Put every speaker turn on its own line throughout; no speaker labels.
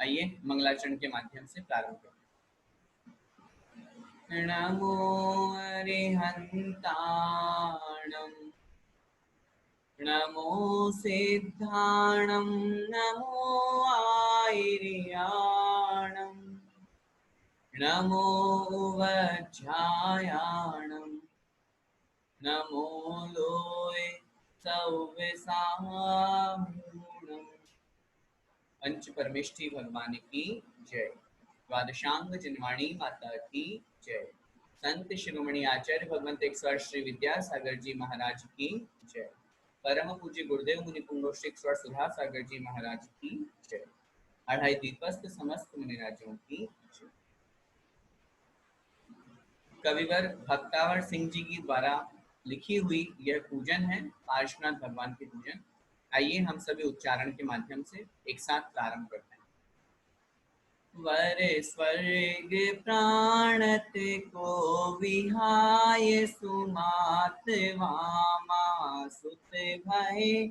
आइए मंगलाचरण के माध्यम से प्रारंभ करें। नमो अरिहंताणं नमो सिद्धाणं नमो आयर्याणं नमो वज्रायाणं नमो लोय सव्यसाहूणम्। पंच परमेष्ठी भगवान की जय। द्वादशांग जनवाणी माता की जय। संत शिरोमणि आचार्य भगवंत 108 श्री विद्यासागर जी महाराज की जय। परम पूज्य गुरुदेव मुनि पुंगव श्री 108 सुधा सागर जी महाराज की जय। अढ़ाई दीपस्थ समस्त मुनिराजों की जय। कविवर भक्तावर सिंह जी की द्वारा लिखी हुई यह पूजन है पार्श्वनाथ भगवान की पूजन। आइए हम सभी उच्चारण के माध्यम से एक साथ प्रारंभ करते हैं। वर स्वर्ग प्राणत को विहाय सुमात वामा सुत भय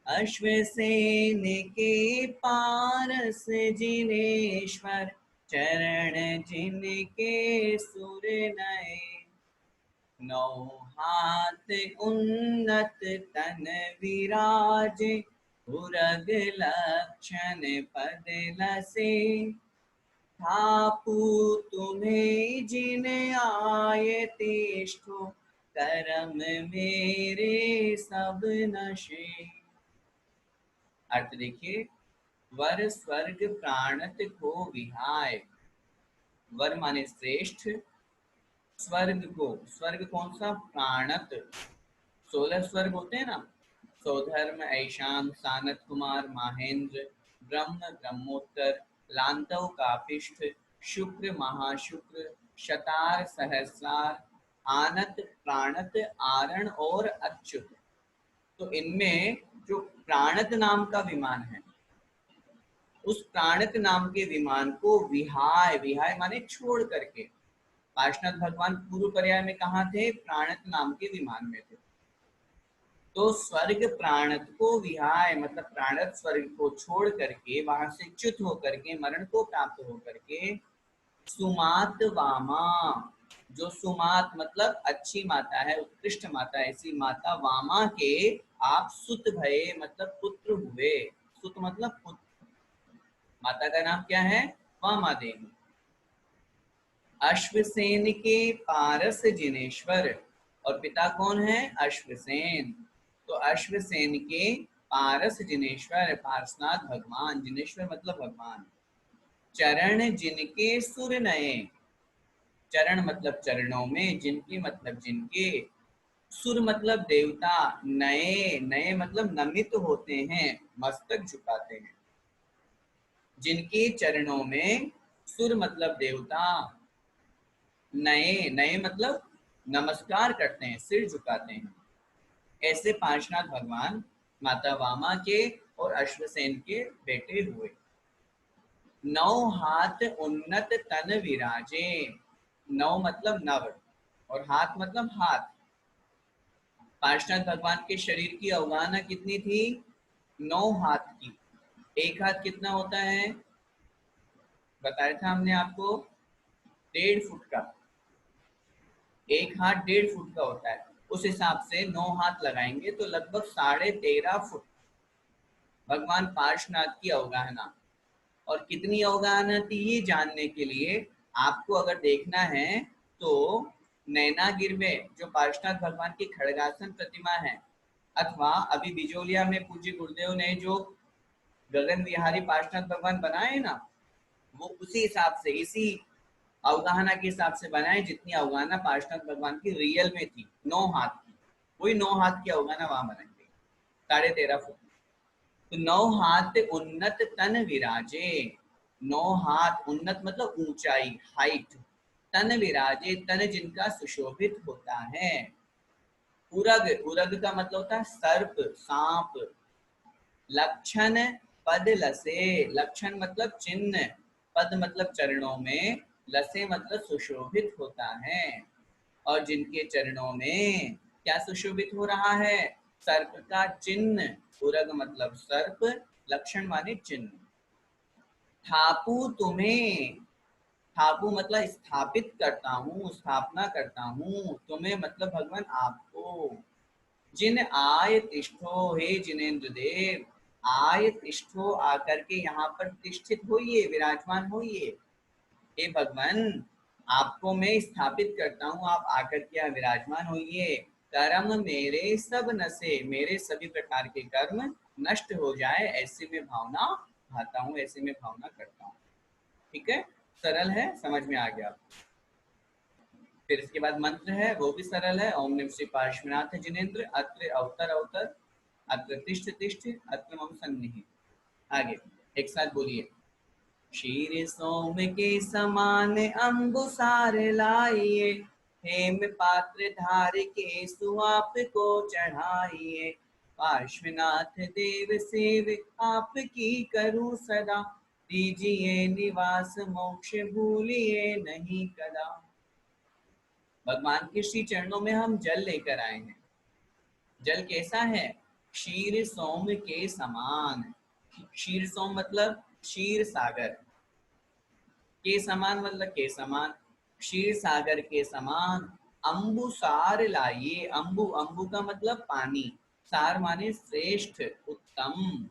अश्वसेन के पारस जिनेश्वर चरण जिनके सुर नए नौ हाथ उन्नत तन विराज उरग लक्षण पद लसे ठापू तुम्हें जिन आए तिष्ठो करम मेरे सब नशे। अर्थ देखिए, वर स्वर्ग प्राणत को विहाय। वर माने श्रेष्ठ, स्वर्ग को, स्वर्ग कौन सा? प्राणत। 16 स्वर्ग होते हैं ना, सौधर्म, ऐशान, सानत कुमार, माहेंद्र, ब्रह्म, ब्रह्मोत्तर, लांतव, कापिष्ठ, शुक्र, महाशुक्र, शतार, सहस्रार, आनत, प्राणत, आरण और अच्युत। तो इनमें जो प्राणत नाम का विमान है, उस प्राणत नाम के विमान को विहाय, विहाय माने छोड़ करके, पार्श्वनाथ भगवान पूर्व पर्याय में कहाँ थे? प्राणत नाम के विमान में थे। तो स्वर्ग प्राणत को विहाय मतलब प्राणत स्वर्ग को छोड़ करके, वहां से च्युत होकर के, मरण को प्राप्त होकर के, सुमात वामा, जो सुमात मतलब अच्छी माता है, उत्कृष्ट माता, ऐसी माता वामा के आप सुत भये मतलब पुत्र हुए। सुत मतलब पुत्र। माता का नाम क्या है? वामा देवी। अश्वसेन के पारस जिनेश्वर, और पिता कौन है? अश्वसेन। तो अश्वसेन के पारस जिनेश्वर, पार्श्वनाथ भगवान, जिनेश्वर मतलब भगवान। चरण जिनके सुर नए, चरण मतलब चरणों में, जिनके मतलब जिनके, सुर मतलब देवता, नए, नए मतलब नमित होते हैं, मस्तक झुकाते हैं। जिनके चरणों में, सुर मतलब देवता, नए, नए मतलब नमस्कार करते हैं, सिर झुकाते हैं। ऐसे पार्श्वनाथ भगवान माता वामा के और अश्वसेन के बेटे हुए। नौ हाथ उन्नत तन विराजे, नौ मतलब नव और हाथ मतलब हाथ। पार्श्वनाथ भगवान के शरीर की अवगाहना कितनी थी? 9 हाथ की। एक हाथ कितना होता है? बताया था हमने आपको, 1.5 फुट का। एक हाथ 1.5 फुट का होता है। उस हिसाब से 9 हाथ लगाएंगे तो लगभग 13.5 फुट भगवान पार्श्वनाथ की अवगाहना। और कितनी अवगाहना थी ये जानने के लिए आपको अगर देखना है तो नैनागिर में जो पार्श्वनाथ भगवान की खड़गासन प्रतिमा है, अथवा अभी बिजोलिया में पूज्य गुरुदेव ने जो गगन विहारी पार्श्वनाथ भगवान बनाए ना, वो उसी हिसाब से, इसी अवगाहना के हिसाब से बनाए जितनी अवगाहना पार्श्वनाथ भगवान की रियल में थी, 9 हाथ की। वही 9 हाथ की अवगाहना वहां बनाई गई, 13.5 फुट। तो 9 हाथ उन्नत तन विराजे, 9 हाथ उन्नत मतलब ऊंचाई, हाइट, तन विराजे तन जिनका सुशोभित होता है। उरग, उरग का मतलब होता है सर्प, सांप। लक्षण पद लसे, लक्षण मतलब चिन्ह, पद मतलब चरणों में, लसे मतलब सुशोभित होता है। और जिनके चरणों में क्या सुशोभित हो रहा है? सर्प का चिन्ह। उरग मतलब सर्प, लक्षण माने चिन्ह। थापू तुम्हें, थापू मतलब स्थापित करता हूँ, स्थापना करता हूँ, तुम्हें मतलब भगवान आपको। जिन आय तिष्ठो, हे जिनेन्द्र देव, आय तिष्ठो आकर के यहाँ पर तिष्ठित होइए, विराजमान होइए। हे भगवान आपको मैं स्थापित करता हूँ, आप आकर के यहाँ विराजमान होइए। कर्म मेरे सब नशे, मेरे सभी प्रकार के कर्म नष्ट हो जाए, ऐसे में भावना भाता हूँ, ऐसे में भावना करता हूँ। ठीक है, सरल है, समझ में आ गया। फिर इसके बाद मंत्र है, वो भी सरल है। ओम निम श्री पार्श्वनाथ जिनेन्द्र अत्र अवतर अवतर अत्र तिष्ठ तिष्ठ अत्र मम सन्निहित। आगे एक साथ बोलिए। क्षीर सोम के समान अम्बुसार लाइए, हेम पात्र धार के सुआप को चढ़ाइए। पार्श्वनाथ देव सेव आपकी करूं सदा, दीजिए निवास मोक्ष भूलिए नहीं कदा। भगवान के श्री चरणों में हम जल लेकर आए हैं। जल कैसा है? क्षीर सोम के समान। क्षीर सोम मतलब क्षीर सागर, के समान मतलब के समान, क्षीर सागर के समान। अम्बु सार लाइए, अम्बु, अम्बु का मतलब पानी, सार माने श्रेष्ठ, उत्तम।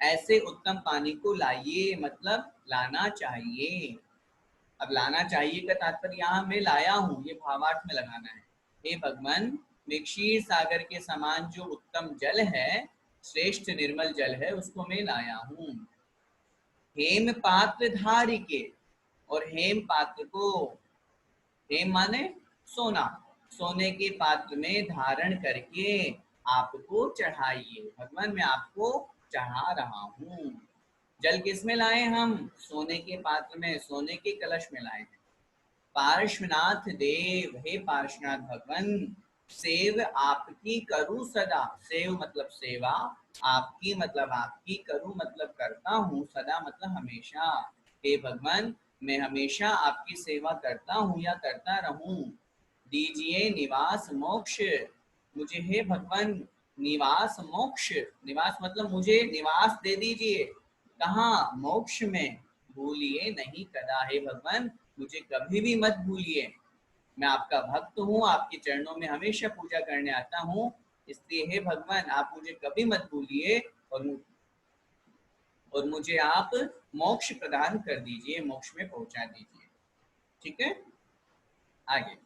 ऐसे उत्तम पानी को लाइए मतलब लाना चाहिए। अब लाना चाहिए का तात्पर्य यहाँ मैं लाया हूँ, ये भावार्थ में लगाना है। हे भगवान, मैं क्षीर सागर के समान जो उत्तम जल है, श्रेष्ठ निर्मल जल है, उसको मैं लाया हूँ। हेम पात्र धारी के, और हेम पात्र को, हेम माने सोना, सोने के पात्र में धारण करके आपको चढ़ाइए। भगवान मैं आपको चढ़ा रहा हूँ। जल किस में लाए हम? सोने के पात्र में, सोने के कलश में लाए हैं। पार्श्वनाथ देव, हे पार्श्वनाथ भगवान, सेव आपकी करूं सदा, सेव मतलब सेवा, आपकी मतलब आपकी, करूं मतलब करता हूँ, सदा मतलब हमेशा। हे भगवान मैं हमेशा आपकी सेवा करता हूँ या करता रहूं। दीजिए निवास मोक्ष, मुझे हे भगवान निवास मोक्ष, निवास मतलब मुझे निवास दे दीजिए। कहाँ? मोक्ष में। भूलिए नहीं कदा, हे भगवान मुझे कभी भी मत भूलिए। मैं आपका भक्त हूँ, आपके चरणों में हमेशा पूजा करने आता हूँ, इसलिए हे भगवान आप मुझे कभी मत भूलिए, और मुझे आप मोक्ष प्रदान कर दीजिए, मोक्ष में पहुंचा दीजिए। ठीक है, आगे।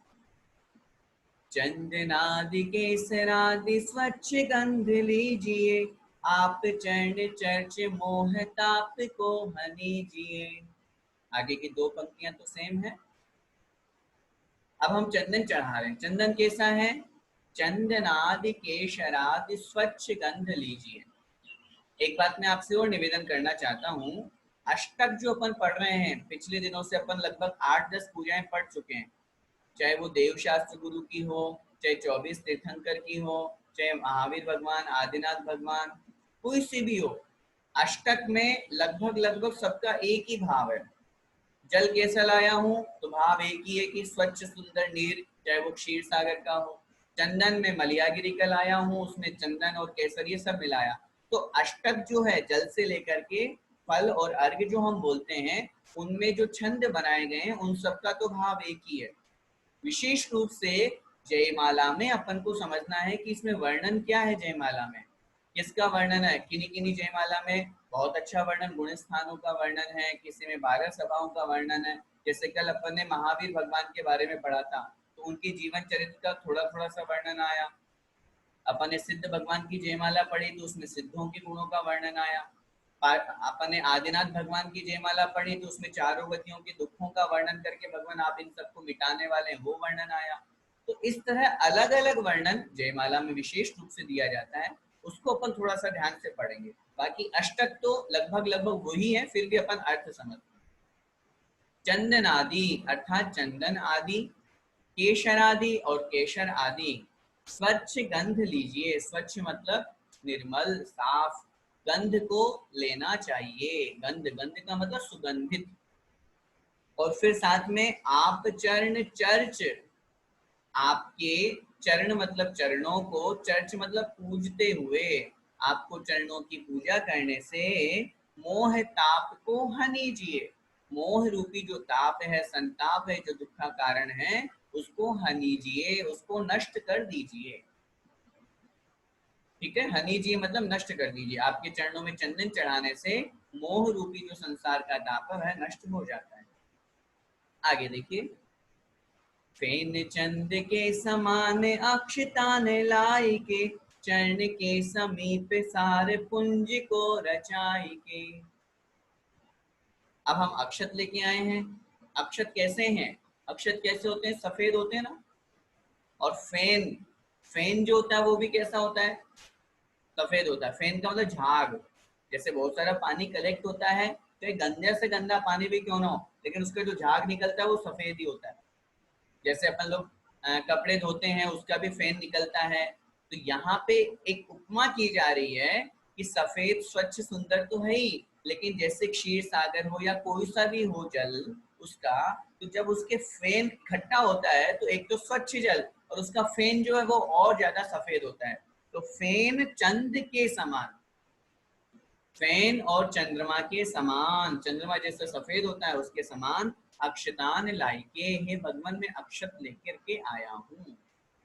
चंदनादि केसरादि स्वच्छ गंध लीजिए, आप चरण चर्च मोह ताप को हनीजिए। आगे की दो पंक्तियां तो सेम है। अब हम चंदन चढ़ा रहे हैं। चंदन कैसा है? चंदनादि केशरादि स्वच्छ गंध लीजिए। एक बात मैं आपसे और निवेदन करना चाहता हूँ, अष्टक जो अपन पढ़ रहे हैं, पिछले दिनों से अपन लगभग 8-10 पूजाएं पढ़ चुके हैं, चाहे वो देवशास्त्र गुरु की हो, चाहे 24 तीर्थंकर की हो, चाहे महावीर भगवान, आदिनाथ भगवान, कोई सी भी हो, अष्टक में लगभग लगभग सबका एक ही भाव है। जल कैसा लाया हूँ? तो भाव एक ही है कि स्वच्छ सुंदर नीर, चाहे वो क्षीर सागर का हो। चंदन में मलियागिरी का लाया हूँ, उसमें चंदन और केसर ये सब मिलाया। तो अष्टक जो है, जल से लेकर के फल और अर्घ्य जो हम बोलते हैं, उनमें जो छंद बनाए गए हैं, उन सबका तो भाव एक ही है। विशेष रूप से जयमाला में अपन को समझना है कि इसमें वर्णन क्या है। जयमाला में किसका वर्णन है? किन्हीं किन्हीं जयमाला में बहुत अच्छा वर्णन, गुण स्थानों का वर्णन है, किसी में 12 सभाओं का वर्णन है। जैसे कल अपन ने महावीर भगवान के बारे में पढ़ा था, तो उनके जीवन चरित्र का थोड़ा थोड़ा सा वर्णन आया। अपन ने सिद्ध भगवान की जयमाला पढ़ी, तो उसमें सिद्धों के गुणों का वर्णन आया। अपन ने आदिनाथ भगवान की जयमाला पढ़ी, तो उसमें चारों गतियों के दुखों का वर्णन करके भगवान आप इन सबको मिटाने वाले हैं, वो वर्णन आया। तो इस तरह अलग अलग वर्णन जयमाला में विशेष रूप से दिया जाता है, उसको अपन थोड़ा सा ध्यान से पढ़ेंगे। बाकी अष्टक तो लगभग लगभग वही है, फिर भी अपन अर्थ समझते हैं। चंदन आदि अर्थात चंदन आदि, केशर आदि और केशर आदि, स्वच्छ गंध लीजिए। स्वच्छ मतलब निर्मल, साफ, गंध को लेना चाहिए। गंध, गंध का मतलब सुगंधित। और फिर साथ में आप चरण चर्च, आपके चरण मतलब चरणों को, चर्च मतलब पूजते हुए, आपको चरणों की पूजा करने से मोह ताप को हनीजिए। मोह रूपी जो ताप है, संताप है, जो दुख का कारण है, उसको हनीजिए, उसको नष्ट कर दीजिए। ठीक है, हनीजिए मतलब नष्ट कर दीजिए। आपके चरणों में चंदन चढ़ाने से मोह रूपी जो संसार का ताप है नष्ट हो जाता है। आगे देखिए, फेन चंद के समान अक्षतान लाई के, चरण के समीप सार पुंज को रचाई के। अब हम अक्षत लेके आए हैं। अक्षत कैसे हैं? अक्षत कैसे होते हैं? सफेद होते हैं ना। और फेन, फेन जो होता है वो भी कैसा होता है? सफेद होता है। फेन का मतलब झाग। जैसे बहुत सारा पानी कलेक्ट होता है, तो एक गंदे से गंदा पानी भी क्यों ना हो, लेकिन उसका जो झाग निकलता है वो सफेद ही होता है। जैसे अपन लोग कपड़े धोते हैं, उसका भी फेन निकलता है। तो यहाँ पे एक उपमा की जा रही है कि सफेद स्वच्छ सुंदर तो है ही, लेकिन जैसे क्षीर सागर हो या कोई सा भी हो जल उसका, तो जब उसके फेन इकट्ठा होता है तो एक तो स्वच्छ जल और उसका फेन जो है वो और ज्यादा सफेद होता है। तो फेन चंद के समान, फैन और चंद्रमा के समान, चंद्रमा जैसे सफेद होता है उसके समान अक्षतान लाई के, हे भगवान मैं अक्षत लेकर के आया हूँ।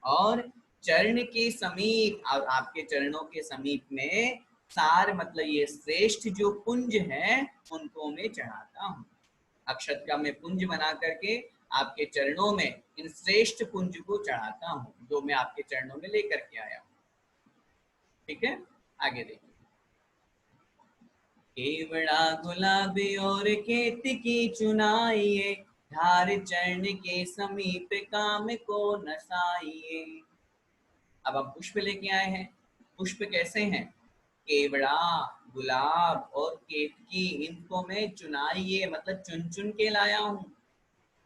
और चरण के समीप, और आपके चरणों के समीप में सार मतलब ये श्रेष्ठ जो पुंज है उनको मैं चढ़ाता हूँ। अक्षत का मैं पुंज बना करके आपके चरणों में इन श्रेष्ठ पुंज को चढ़ाता हूँ, जो मैं आपके चरणों में लेकर के आया हूँ। ठीक है, आगे देखिए, केवड़ा गुलाबी और केतकी चुनाइए, धार चरण के समीप काम को नसाइए। अब हम पुष्प लेके आए हैं। पुष्प कैसे हैं? केवड़ा, गुलाब और केतकी, इनको मैं चुनाइए मतलब चुन चुन के लाया हूँ,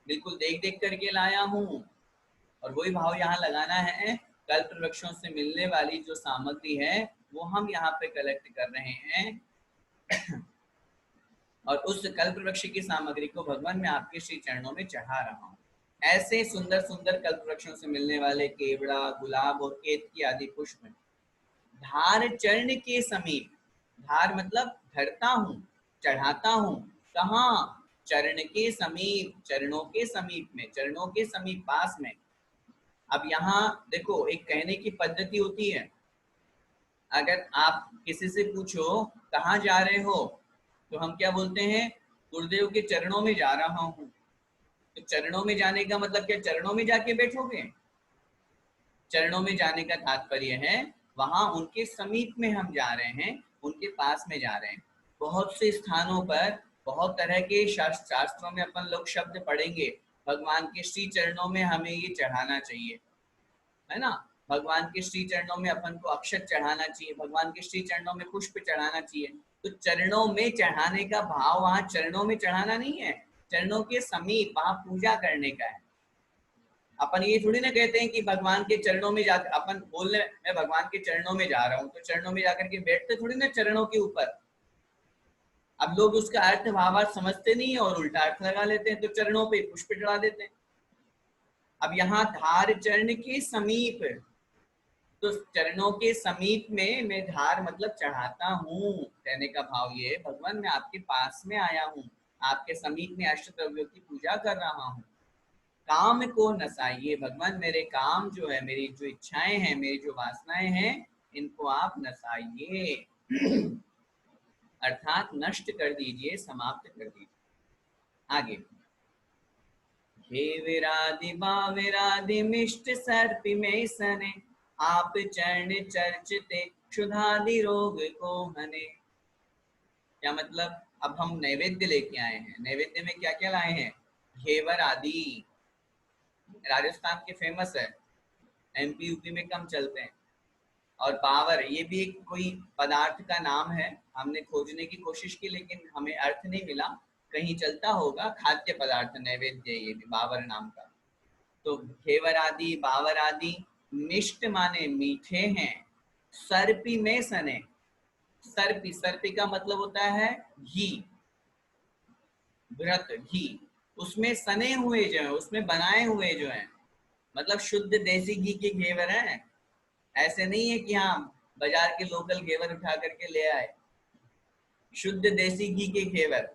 बिल्कुल देख देख करके लाया हूँ। और वही भाव यहाँ लगाना है, कल्प वृक्षों से मिलने वाली जो सामग्री है वो हम यहाँ पे कलेक्ट कर रहे हैं। और उस कल्प वृक्ष की सामग्री को भगवान मैं आपके श्री चरणों में चढ़ा रहा हूँ। ऐसे सुंदर सुंदर कल्प वृक्षों से मिलने वाले केवड़ा, गुलाब और केतकी आदि पुष्प धार चरण के समीप, धार मतलब धरता हूँ, चढ़ाता हूँ। कहाँ? चरण के समीप, चरणों के समीप में, चरणों के समीप पास में। अब यहाँ देखो, एक कहने की पद्धति होती है। अगर आप किसी से पूछो कहाँ जा रहे हो, तो हम क्या बोलते हैं? गुरुदेव के चरणों में जा रहा हूँ। तो चरणों में जाने का मतलब क्या चरणों में जाके बैठोगे? चरणों में जाने का तात्पर्य है वहां उनके समीप में हम जा रहे हैं, उनके पास में जा रहे हैं। बहुत से स्थानों पर बहुत तरह के शास्त्रों में अपन लोग शब्द पढ़ेंगे, भगवान के श्री चरणों में हमें ये चढ़ाना चाहिए, है ना। भगवान के श्री चरणों में अपन को अक्षत चढ़ाना चाहिए, भगवान के श्री चरणों में पुष्प चढ़ाना चाहिए। तो चरणों में चढ़ाने का भाव वहां चरणों में चढ़ाना नहीं है, चरणों के समीप वहां पूजा करने का है। अपन ये थोड़ी ना कहते हैं कि भगवान के चरणों में जाकर अपन बोलने मैं भगवान के चरणों में जा रहा हूँ, तो चरणों में जाकर के बैठते थोड़ी ना चरणों के ऊपर। अब लोग उसका अर्थ भावार्थ समझते नहीं है और उल्टा अर्थ लगा लेते हैं, तो चरणों पे पुष्प चढ़ा देते हैं। अब यहाँ धार चरण के समीप, तो चरणों के समीप में मैं धार मतलब चढ़ाता हूँ, कहने का भाव ये भगवान मैं आपके पास में आया हूँ, आपके समीप में अष्ट द्रव्यों की पूजा कर रहा हूँ। काम को नसाइए, भगवान मेरे काम जो है, मेरी जो इच्छाएं हैं, मेरी जो वासनाएं हैं, इनको आप नसाइए अर्थात नष्ट कर दीजिए, समाप्त कर दीजिए। आगे, हे विरादि बाविरादि मिष्ट सर्पि में सने, आप चरण चर्चिते क्षुधादि रोग को हने। क्या मतलब? अब हम नैवेद्य लेके आए हैं, नैवेद्य में क्या क्या लाए हैं? घेवर आदि, राजस्थान के फेमस है, एमपी यूपी में कम चलते हैं। और बावर, ये भी एक कोई पदार्थ का नाम है, हमने खोजने की कोशिश की लेकिन हमें अर्थ नहीं मिला, कहीं चलता होगा, खाद्य पदार्थ नैवेद्य, ये भी बावर नाम का। तो घेवर आदि, बावर आदि, मिष्ट माने मीठे हैं, सर्पी में सने, सर्पी, सर्पी का मतलब होता है घी, व्रत घी, उसमें सने हुए जो है, उसमें बनाए हुए जो है, मतलब शुद्ध देसी घी के घेवर हैं। ऐसे नहीं है कि हाँ बाजार के लोकल घेवर उठा करके ले आए। शुद्ध देसी घी के घेवर।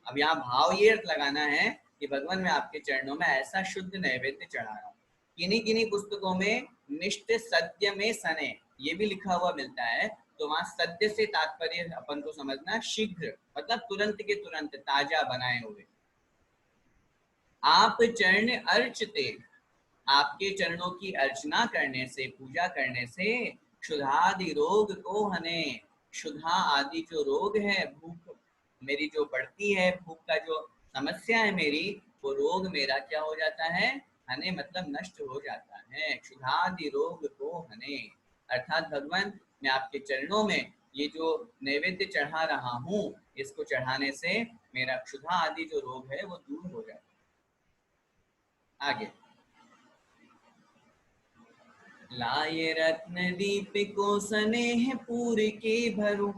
अब यहाँ भाव ये अर्थ लगाना है कि भगवान मैं आपके चरणों में ऐसा शुद्ध नैवेद्य चढ़ा रहा हूँ। किन्हीं किन्हीं पुस्तकों में निष्ठ सद्य में सने ये भी लिखा हुआ मिलता है, तो वहां सद्य से तात्पर्य अपन को समझना शीघ्र, मतलब तुरंत के तुरंत ताजा बनाए हुए। आप चरण अर्चते, आपके चरणों की अर्चना करने से, पूजा करने से क्षुधादि रोग को हने, क्षुधा आदि जो रोग है, भूख मेरी जो बढ़ती है, भूख का जो समस्या है मेरी, वो रोग मेरा क्या हो जाता है, हने मतलब नष्ट हो जाता है। क्षुधादि रोग को हने, अर्थात भगवान मैं आपके चरणों में ये जो नैवेद्य चढ़ा रहा हूँ, इसको चढ़ाने से मेरा क्षुधा आदि जो रोग है वो दूर हो जाता है। आगे लाए रत्न दीप को स्नेह पूर के भरो,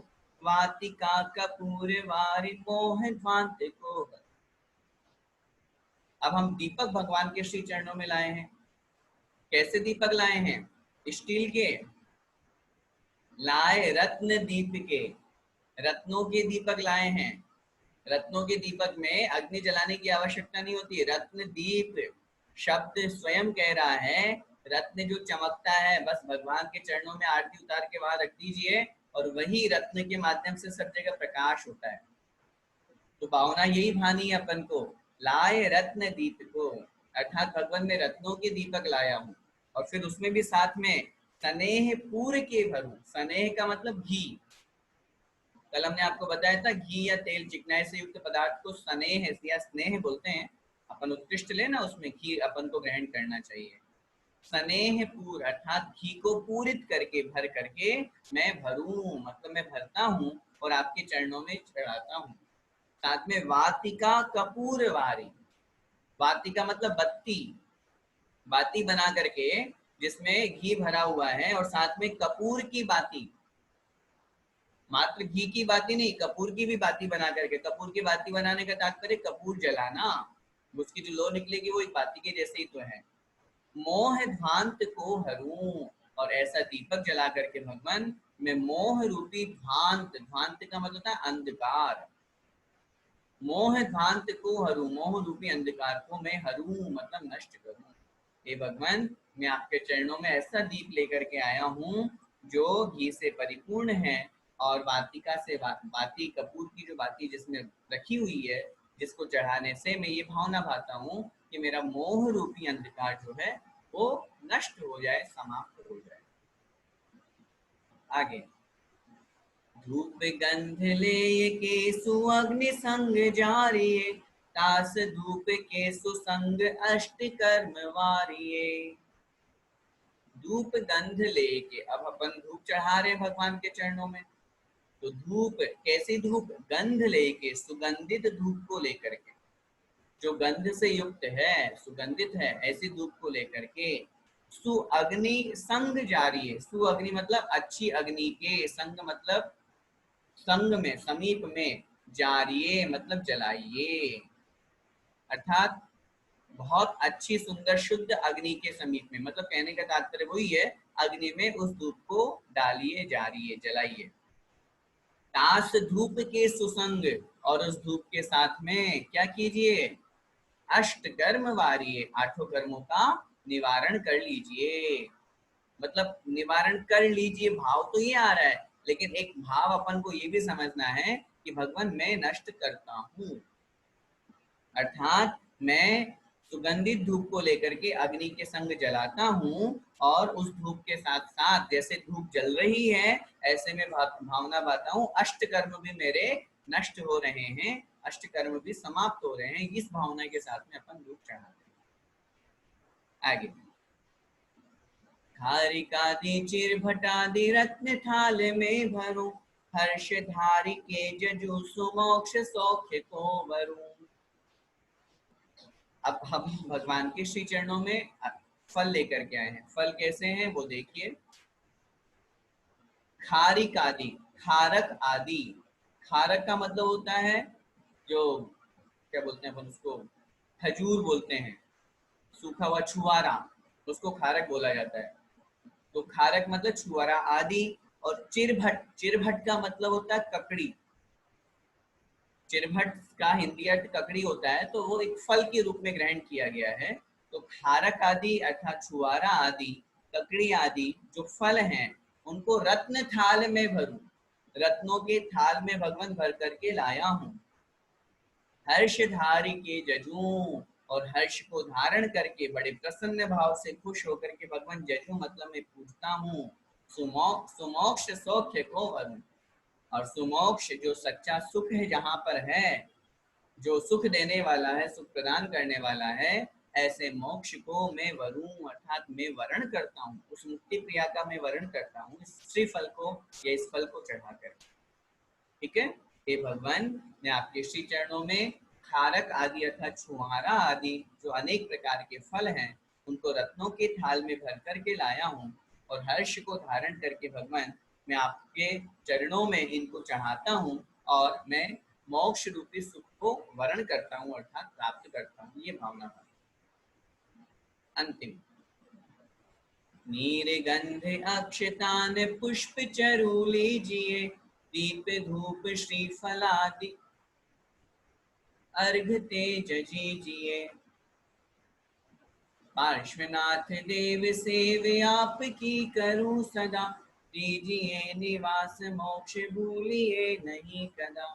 वाटिका कपूर वारी मोह ध्वांत को। अब हम दीपक भगवान के श्री चरणों में लाए हैं। कैसे दीपक लाए हैं? स्टील के। लाए रत्न दीप के, रत्नों के दीपक लाए हैं। रत्नों के दीपक में अग्नि जलाने की आवश्यकता नहीं होती। रत्न दीप शब्द स्वयं कह रहा है, रत्न जो चमकता है बस भगवान के चरणों में आरती उतार के वहां रख दीजिए और वही रत्न के माध्यम से सब जगह प्रकाश होता है। तो भावना यही भानी है अपन को, लाए रत्न दीप को, अर्थात भगवान में रत्नों के दीपक लाया हूँ। और फिर उसमें भी साथ में स्नेह पूर के भरूं। स्नेह का मतलब घी। कल हमने आपको बताया था घी या तेल चिकनाई से युक्त पदार्थ को स्नेह या स्नेह बोलते हैं। अपन उत्कृष्ट ले ना, उसमें घी अपन को ग्रहण करना चाहिए। स्नेह पूर अर्थात घी को पूरित करके, भर करके मैं भरूं मतलब मैं भरता हूँ और आपके चरणों में चढ़ाता हूँ। साथ में वाटिका कपूर वारी, वाटिका मतलब बत्ती, बाती बना करके जिसमें घी भरा हुआ है और साथ में कपूर की बाती, मात्र घी की बाती नहीं, कपूर की भी बाती बना करके। कपूर की बाती बनाने का तात्पर्य कपूर जलाना, उसकी जो लो निकलेगी वो एक बाती के जैसे ही तो है। मोह ध्वांत को हरूं, और ऐसा दीपक जला करके भगवान मैं मोह रूपी ध्वांत, ध्वांत का मतलब था अंधकार, मोह ध्वांत को हरूं, मोह रूपी अंधकार को मैं हरूं मतलब नष्ट करूं। हे भगवान मैं आपके चरणों में ऐसा दीप लेकर के आया हूँ जो घी से परिपूर्ण है, और वाटिका से बाती, कपूर की जो बाती जिसमें रखी हुई है, जिसको चढ़ाने से मैं ये भावना भाता हूँ कि मेरा मोह रूपी अंधकार जो है वो नष्ट हो जाए, समाप्त हो जाए। आगे धूप गंध ले के सुअग्नि संग जारिये, तास धूप के सुसंग अष्ट कर्म वारिये। धूप गंध लेके, अब अपन धूप चढ़ा रहे हैं भगवान के चरणों में, तो धूप कैसी धूप? गंध लेके, सुगंधित धूप को लेकर के, जो गंध से युक्त है, सुगंधित है, ऐसी धूप को लेकर के सुअग्नि संग जारी है। सुअग्नि मतलब अच्छी अग्नि के, संग मतलब संग में, समीप में, जारिये मतलब जलाइए, अर्थात बहुत अच्छी सुंदर शुद्ध अग्नि के समीप में, मतलब कहने का तात्पर्य वही है, अग्नि में उस धूप को डालिए, जारिए, जलाइए। तास धूप के सुसंग, और उस धूप के साथ में क्या कीजिए? अष्ट कर्म वारिये, आठों कर्मों का निवारण कर लीजिए। मतलब निवारण कर लीजिए, भाव तो ये आ रहा है, लेकिन एक भाव अपन को ये भी समझना है कि भगवान मैं नष्ट करता हूँ, अर्थात मैं सुगंधित धूप को लेकर के अग्नि के संग जलाता हूँ, और उस धूप के साथ साथ जैसे धूप जल रही है ऐसे में भावना बाता हूँ अष्ट कर्म भी मेरे नष्ट हो रहे हैं, अष्ट कर्म भी समाप्त हो रहे हैं। इस भावना के साथ में अपन धूप चढ़ाते हैं। आगे खारिकादि चिरभटादि रत्न थाल में भरूं, हर्ष धारी के जजु सुमोक्ष सौख्य को वरूं। अब हम भगवान के श्री चरणों में फल लेकर के आए हैं। फल कैसे हैं वो देखिए। खारिक आदि, खारक आदि, खारक का मतलब होता है जो क्या बोलते हैं अपन उसको, खजूर बोलते हैं, सूखा हुआ छुआरा, उसको खारक बोला जाता है। तो खारक मतलब छुआरा आदि। और चिरभट, चिरभट का मतलब होता है ककड़ी, चिरभट का हिंदी अर्थ ककड़ी होता है, तो वो एक फल के रूप में ग्रहण किया गया है। तो खारक आदि अर्थात छुआरा आदि, ककड़ी आदि जो फल हैं उनको रत्न थाल में भरूं, रत्नों के थाल में भगवान भर करके लाया हूँ। हर्ष धारी के जजू, और हर्ष को धारण करके बड़े प्रसन्न भाव से खुश होकर के भगवान जजू मतलब मैं पूछता हूँ। सुमोक्ष सौख्य को वरुण, और सुमोक्ष जो सच्चा सुख है जहाँ पर है, जो सुख देने वाला है, सुख प्रदान करने वाला है, ऐसे मोक्ष को मैं वरुण अर्थात मैं वरण करता हूँ, उस मुक्ति प्रिया का मैं वरण करता हूँ इस श्रीफल को या इस फल को चढ़ाकर। ठीक है, हे भगवान, मैं आपके श्री चरणों में खारक आदि अर्थात छुहारा आदि जो अनेक प्रकार के फल हैं उनको रत्नों के थाल में भर करके लाया हूँ, और हर्ष को धारण करके भगवान मैं आपके चरणों में इनको चढ़ाता हूँ, और मैं मोक्ष रूपी सुख को वरण करता हूँ अर्थात प्राप्त करता हूँ। ये भावना है। अंतिम नीरगंध अक्षतान पुष्प चरु लीजिए, दीप धूप श्रीफल आदि अर्घ तेज जीजिए। पार्श्वनाथ देव सेव आपकी करूं सदा, दीजिए निवास मोक्ष भूलिए नहीं कदा।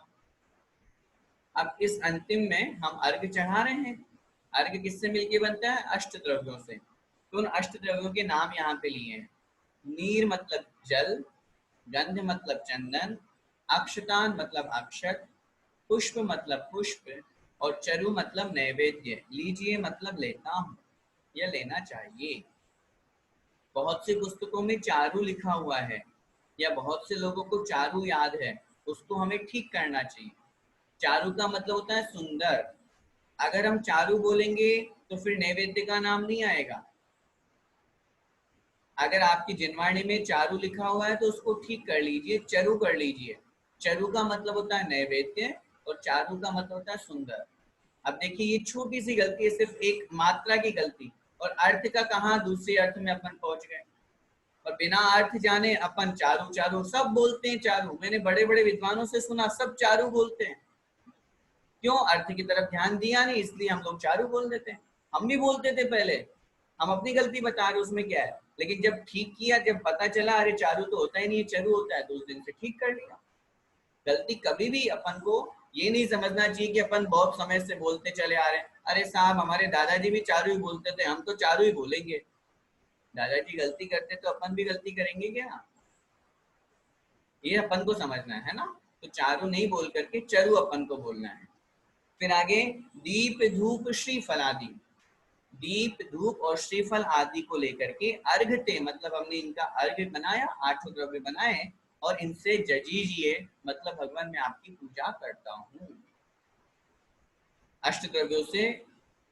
अब इस अंतिम में हम अर्घ चढ़ा रहे हैं। अर्घ किससे मिलके बनता है? अष्ट द्रव्यों से। तो उन अष्ट द्रव्यों के नाम यहाँ पे लिए हैं। नीर मतलब जल, गंध मतलब चंदन, अक्षतान मतलब अक्षत, पुष्प मतलब पुष्प, और चरु मतलब नैवेद्य। लीजिए मतलब लेता हूँ या लेना चाहिए। बहुत सी पुस्तकों में चारु लिखा हुआ है, या बहुत से लोगों को चारु याद है, उसको हमें ठीक करना चाहिए। चारु का मतलब होता है सुंदर। अगर हम चारु बोलेंगे तो फिर नैवेद्य का नाम नहीं आएगा। अगर आपकी जिनवाणी में चारु लिखा हुआ है तो उसको ठीक कर लीजिए, चरु कर लीजिए। चरु का मतलब होता है नैवेद्य और चारु का मतलब होता है सुंदर। अब देखिए, ये छोटी सी गलती है, सिर्फ एक मात्रा की गलती, और अर्थ का कहाँ दूसरे अर्थ में अपन पहुंच गए। और बिना अर्थ जाने अपन चारू चारू सब बोलते हैं। चारू, मैंने बड़े बड़े विद्वानों से सुना, सब चारू बोलते हैं। क्यों? अर्थ की तरफ ध्यान दिया नहीं, इसलिए हम लोग चारू बोल देते हैं। हम भी बोलते थे पहले, हम अपनी गलती बता रहे, उसमें क्या है। लेकिन जब ठीक किया, जब पता चला अरे चारू तो होता ही नहीं, चरू होता है, तो उस दिन से ठीक कर लिया। गलती कभी भी अपन को ये नहीं समझना चाहिए कि अपन बहुत समय से बोलते चले आ रहे हैं, अरे साहब हमारे दादाजी भी चारू ही बोलते थे, हम तो चारू ही बोलेंगे। दादाजी गलती करते तो अपन भी गलती करेंगे क्या? ये अपन को समझना है ना। तो चारू नहीं बोल करके चरु अपन को बोलना है। फिर आगे दीप धूप श्रीफल आदि, दीप धूप और श्रीफल आदि को लेकर के अर्घते मतलब हमने इनका अर्घ बनाया, 8 द्रव्य बनाए, और इनसे जजीजिए मतलब भगवान मैं आपकी पूजा करता हूँ। अष्ट द्रव्यों से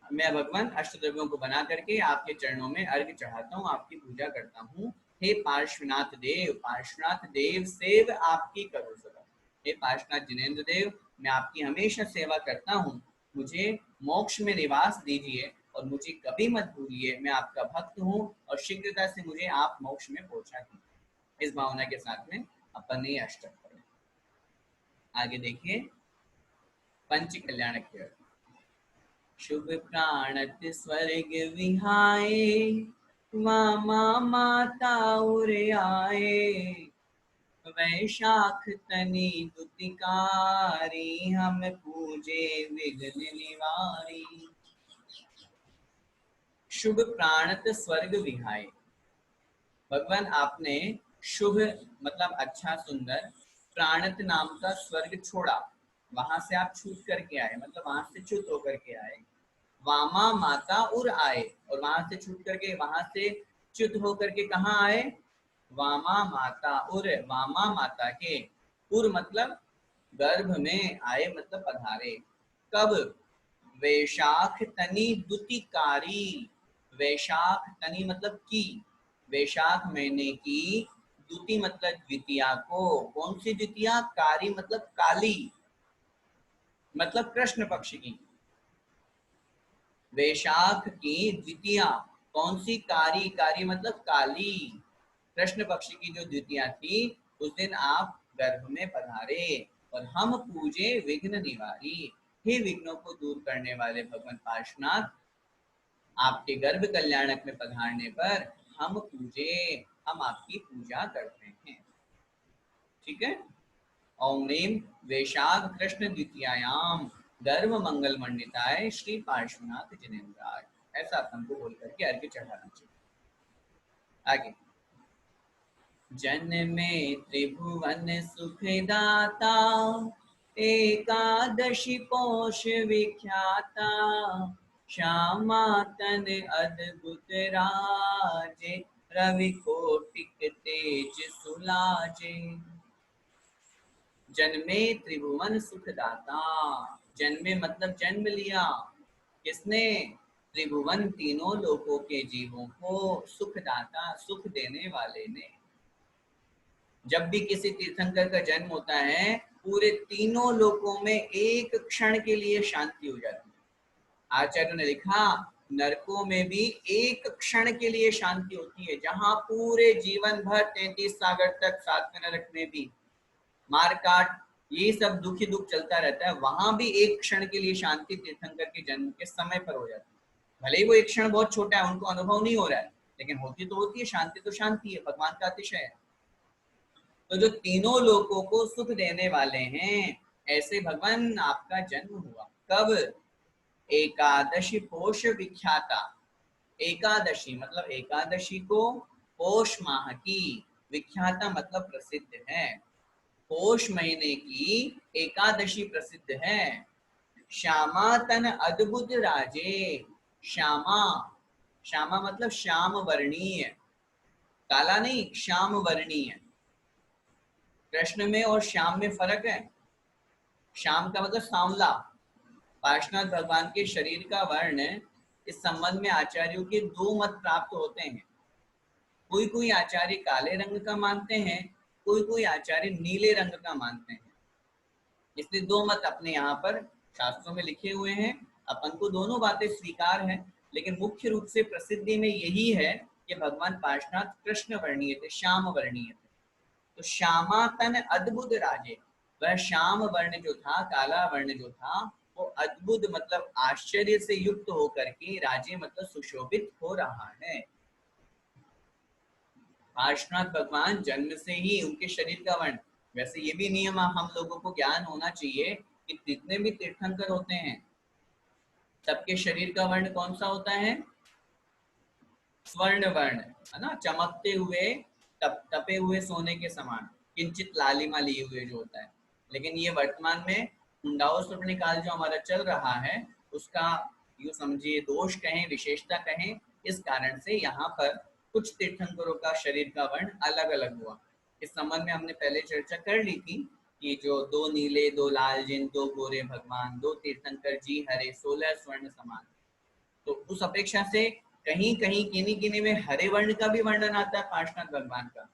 मैं भगवान अष्ट द्रव्यों को बना करके आपके चरणों में अर्घ चढ़ाता हूँ, आपकी पूजा करता हूँ। हे पार्श्वनाथ देव, पार्श्वनाथ देव सेव आपकी करो सदा। हे पार्श्वनाथ जिनेन्द्र देव, मैं आपकी हमेशा सेवा करता हूँ, मुझे मोक्ष में निवास दीजिए और मुझे कभी मत भूलिए, मैं आपका भक्त हूँ और शीघ्रता से मुझे आप मोक्ष में पहुंचा दीजिए। इस भावना के साथ में अपन ने अष्टक पढ़े। आगे देखिए पंच कल्याणक के अर्थ। शुभ प्राणत स्वर्ग विहाए, मामा माता उर आए, वैशाख तनि दुतिकारी, हम पूजे विघ्न निवारी। शुभ प्राणत स्वर्ग विहाए, भगवान आपने शुभ मतलब अच्छा सुंदर, प्राणत नाम का स्वर्ग छोड़ा, वहां से आप छूट करके आए, मतलब वहां से च्युत होकर के आए। वामा माता उर आए, और वहां से छूट करके वहां से च्युत होकर के कहाँ आए? वामा माता उर, वामा माता के, उर मतलब गर्भ में, आए मतलब पधारे। कब? वैशाख तनि दुतिकारी, वैशाख तनि मतलब की, वैशाख महीने की, द्वितीय मतलब द्वितीया को। कौन सी द्वितीया? कारी मतलब काली, मतलब कृष्ण पक्ष की। वैशाख की द्वितीया कौन सी? कारी, कारी मतलब काली, कृष्ण पक्ष की जो द्वितीया थी, उस दिन आप गर्भ में पधारे। और हम पूजे विघ्न निवारी। हे विघ्नों को दूर करने वाले भगवान पार्श्वनाथ, आपके गर्भ कल्याणक में पधारने पर हम पूजे, हम आपकी पूजा करते हैं। ठीक है। ओम ह्रीम वैशाख कृष्ण द्वितीयायाम गर्भ मंगल मंडिताय श्री पार्श्वनाथ जिनेन्द्राय, ऐसा अपन को बोल करके अर्घ्य चढ़ाना चाहिए। आगे, जन्मे त्रिभुवन सुखदाता, एकादशी पोष विख्याता, श्यामा तन अद्भुत राजे, रवि कोटिक तेज सुलाजे। जन्मे त्रिभुवन सुखदाता, जन्मे मतलब जन्म लिया, किसने? त्रिभुवन तीनों लोकों के जीवों को सुखदाता, सुख देने वाले ने। जब भी किसी तीर्थंकर का जन्म होता है, पूरे तीनों लोकों में एक क्षण के लिए शांति हो जाती है। आचार्य ने लिखा, नरकों में भी एक क्षण के लिए शांति होती है। जहां पूरे जीवन भर 33 सागर तक 7 नरक में भी मार काट ये सब दुखी दुख चलता रहता है, वहां भी एक क्षण के लिए शांति तीर्थंकर के जन्म के समय पर हो जाती है। भले ही वो एक क्षण बहुत छोटा है, उनको अनुभव नहीं हो रहा है, लेकिन होती तो होती है शांति, तो शांति है, भगवान का अतिशय है। तो जो तीनों लोगों को सुख देने वाले हैं, ऐसे भगवान आपका जन्म हुआ। कब? एकादशी पोष विख्याता। एकादशी मतलब एकादशी को, पोष माह की, विख्याता मतलब प्रसिद्ध है। पोष महीने की एकादशी प्रसिद्ध है। श्यामा तन अद्भुत राजे। श्यामा, श्यामा मतलब श्याम वर्णीय, काला नहीं, श्याम वर्णीय। कृष्ण में और श्याम में फर्क है। श्याम का मतलब सांवला। पार्श्वनाथ भगवान के शरीर का वर्ण, इस संबंध में आचार्यों के दो मत प्राप्त होते हैं। कोई कोई आचार्य काले रंग का मानते हैं, कोई कोई आचार्य नीले रंग का मानते हैं। इसलिए दो मत अपने यहाँ पर शास्त्रों में लिखे हुए हैं। अपन को दोनों बातें स्वीकार है, लेकिन मुख्य रूप से प्रसिद्धि में यही है कि भगवान पार्श्वनाथ कृष्ण वर्णीय थे, श्याम वर्णीय थे। तो श्यामा तन अद्भुत राजे, वह श्याम वर्ण जो था, काला वर्ण जो था, वो अद्भुत मतलब आश्चर्य से युक्त होकर के, राजे मतलब सुशोभित हो रहा है। पार्श्वनाथ भगवान जन्म से ही उनके शरीर का वर्ण, वैसे ये भी नियम हम लोगों को ज्ञान होना चाहिए कि जितने भी तीर्थंकर होते हैं, सबके शरीर का वर्ण कौन सा होता है? स्वर्ण वर्ण, है ना, चमकते हुए, तपे हुए सोने के समान, किंचित लालिमा लिए हुए जो होता है। लेकिन ये वर्तमान में हुंडाओ स्वर्ण काल जो हमारा चल रहा है, उसका यूँ समझिए दोष कहें, विशेषता कहें, इस कारण से यहाँ पर कुछ तीर्थंकरों का शरीर का वर्ण अलग अलग हुआ। इस संबंध में हमने पहले चर्चा कर ली थी कि जो दो नीले दो लाल जिन दो गोरे भगवान, दो तीर्थंकर जी हरे 16 स्वर्ण समान। तो उस अपेक्षा से कहीं कहीं किन्हीं किन्हीं में हरे वर्ण का भी वर्णन आता है पार्श्वनाथ भगवान का।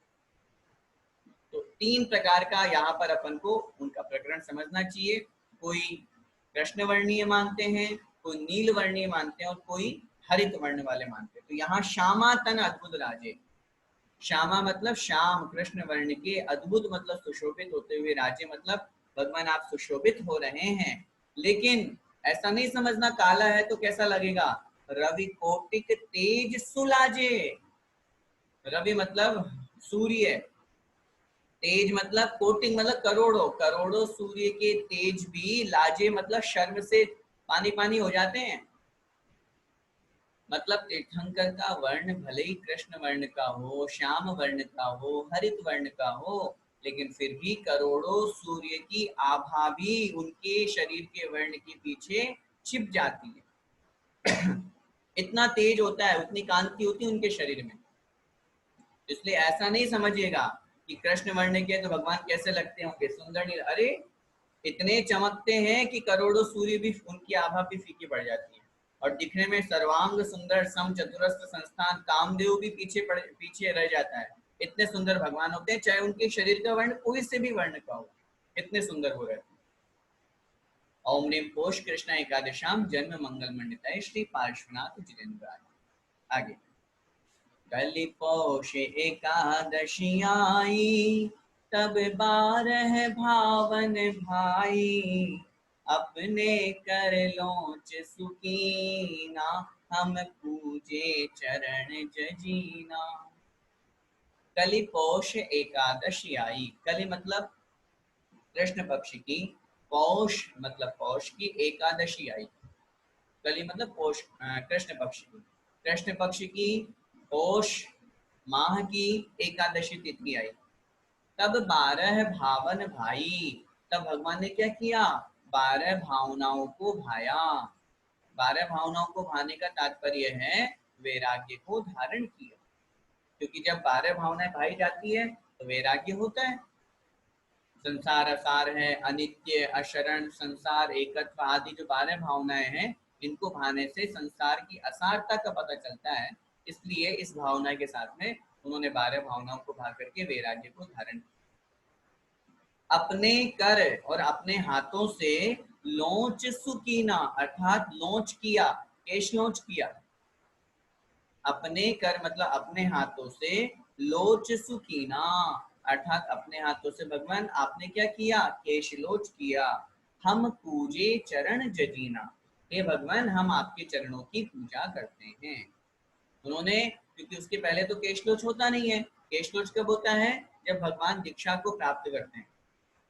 तो तीन प्रकार का यहाँ पर अपन को उनका प्रकरण समझना चाहिए। कोई कृष्ण वर्णीय मानते हैं, कोई नील वर्णीय मानते हैं, और कोई हरित वर्ण वाले मानते हैं। तो यहाँ श्यामा तन अद्भुत राजे, श्यामा मतलब श्याम कृष्ण वर्ण के, अद्भुत मतलब सुशोभित होते हुए, राजे मतलब भगवान आप सुशोभित हो रहे हैं। लेकिन ऐसा नहीं समझना काला है तो कैसा लगेगा, रवि कोटिक तेज सुलाजे। रवि मतलब सूर्य, तेज मतलब कोटिक मतलब करोड़ों, करोड़ों सूर्य के तेज भी लाजे मतलब शर्म से पानी पानी हो जाते हैं। मतलब तीर्थंकर का वर्ण भले ही कृष्ण वर्ण का हो, श्याम वर्ण का हो, हरित वर्ण का हो, लेकिन फिर भी करोड़ों सूर्य की आभा भी उनके शरीर के वर्ण के पीछे छिप जाती है। इतना तेज होता है, उतनी कांति होती है उनके शरीर में। इसलिए ऐसा नहीं समझिएगा कि कृष्ण वर्ण के तो भगवान कैसे लगते होंगे, सुंदर नहीं, अरे इतने चमकते हैं कि करोड़ों सूर्य भी उनकी आभा भी फीकी पड़ जाती है। और दिखने में सर्वांग सुंदर सम चतुरस्र संस्थान कामदेव भी पीछे रह जाता है। इतने सुंदर भगवान होते हैं, चाहे उनके शरीर का वर्ण कोई से भी वर्ण का हो, इतने सुंदर हो रहते हैं। ओम नीम पोष कृष्ण एकादशाम जन्म मंगल मंडिताय श्री पार्श्वनाथ जितेंद्राय। आगे, कली पौष एकादशी आई, तब 12 भावन भाई, अपने कर लोच सुकीना, हम पूजे चरण जजीना। कली पौष एकादशी आई। कली मतलब कृष्ण पक्ष की, पौष मतलब पौष की, एकादशी आई। कली मतलब पौष, कृष्ण पक्ष की, कृष्ण पक्ष की पौष माह की एकादशी तिथि आई। तब 12 भावन भाई, तब भगवान ने क्या किया? 12 भावनाओं को भाया। 12 भावनाओं को भाने का तात्पर्य है वैराग्य को धारण किया, क्योंकि जब 12 भावनाएं भाई जाती है तो वैराग्य होता है। संसार असार है, अनित्य, अशरण, संसार, एकत्व आदि जो 12 भावनाएं हैं, इनको भाने से संसार की असारता का पता चलता है। इसलिए इस भावना के साथ में उन्होंने 12 भावनाओं को भा करके वैराग्य को धारण किया। अपने कर और अपने हाथों से लोच सुकीना, अर्थात लोच किया, केश लोच किया। अपने कर मतलब अपने हाथों से, लोच सुकीना अर्थात अपने हाथों से भगवान आपने क्या किया? केशलोच किया। हम पूजे चरण जजीना, हे भगवान हम आपके चरणों की पूजा करते हैं। उन्होंने, क्योंकि उसके पहले तो केशलोच होता नहीं है। केशलोच कब होता है? जब भगवान दीक्षा को प्राप्त करते हैं।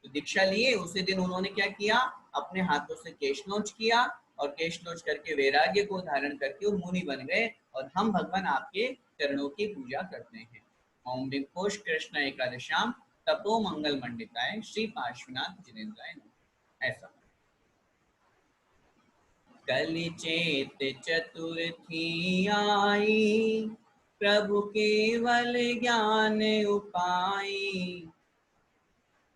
तो दीक्षा लिए उसी दिन उन्होंने क्या किया? अपने हाथों से केशलोच किया, और केशलोच करके वैराग्य को धारण करके वो मुनि बन गए। और हम भगवान आपके चरणों की पूजा करते हैं। ओम विकोश कृष्ण एकादशाम तपो मंगल मंडिताय श्री पार्श्वनाथ जिनेन्द्राय नमः। ऐसा कलि चेत चतुर्थी आई, प्रभु केवल ज्ञान उपाई,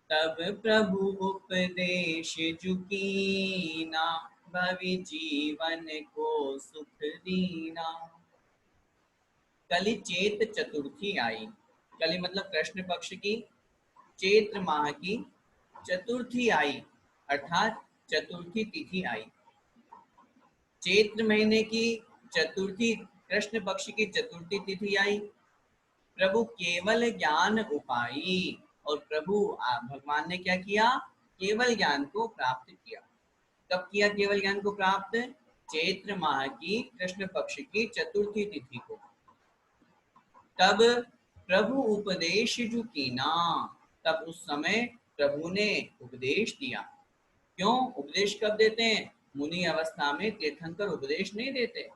तब प्रभु उपदेश जुकीना, भवि जीवन को सुख दीना। कलि चेत चतुर्थी आई। कलि मतलब कृष्ण पक्ष की, चैत्र माह की चतुर्थी आई, अर्थात चतुर्थी तिथि आई। चैत्र महीने की चतुर्थी, कृष्ण पक्ष की चतुर्थी तिथि आई। प्रभु केवल ज्ञान उपाई, और प्रभु भगवान ने क्या किया? केवल ज्ञान को प्राप्त किया। कब किया केवल ज्ञान को प्राप्त? चैत्र माह की कृष्ण पक्ष की चतुर्थी तिथि को। तब प्रभु उपदेश जो कीना, तब उस समय प्रभु ने उपदेश दिया। क्यों उपदेश कब देते हैं? मुनि अवस्था में तीर्थंकर उपदेश नहीं देते।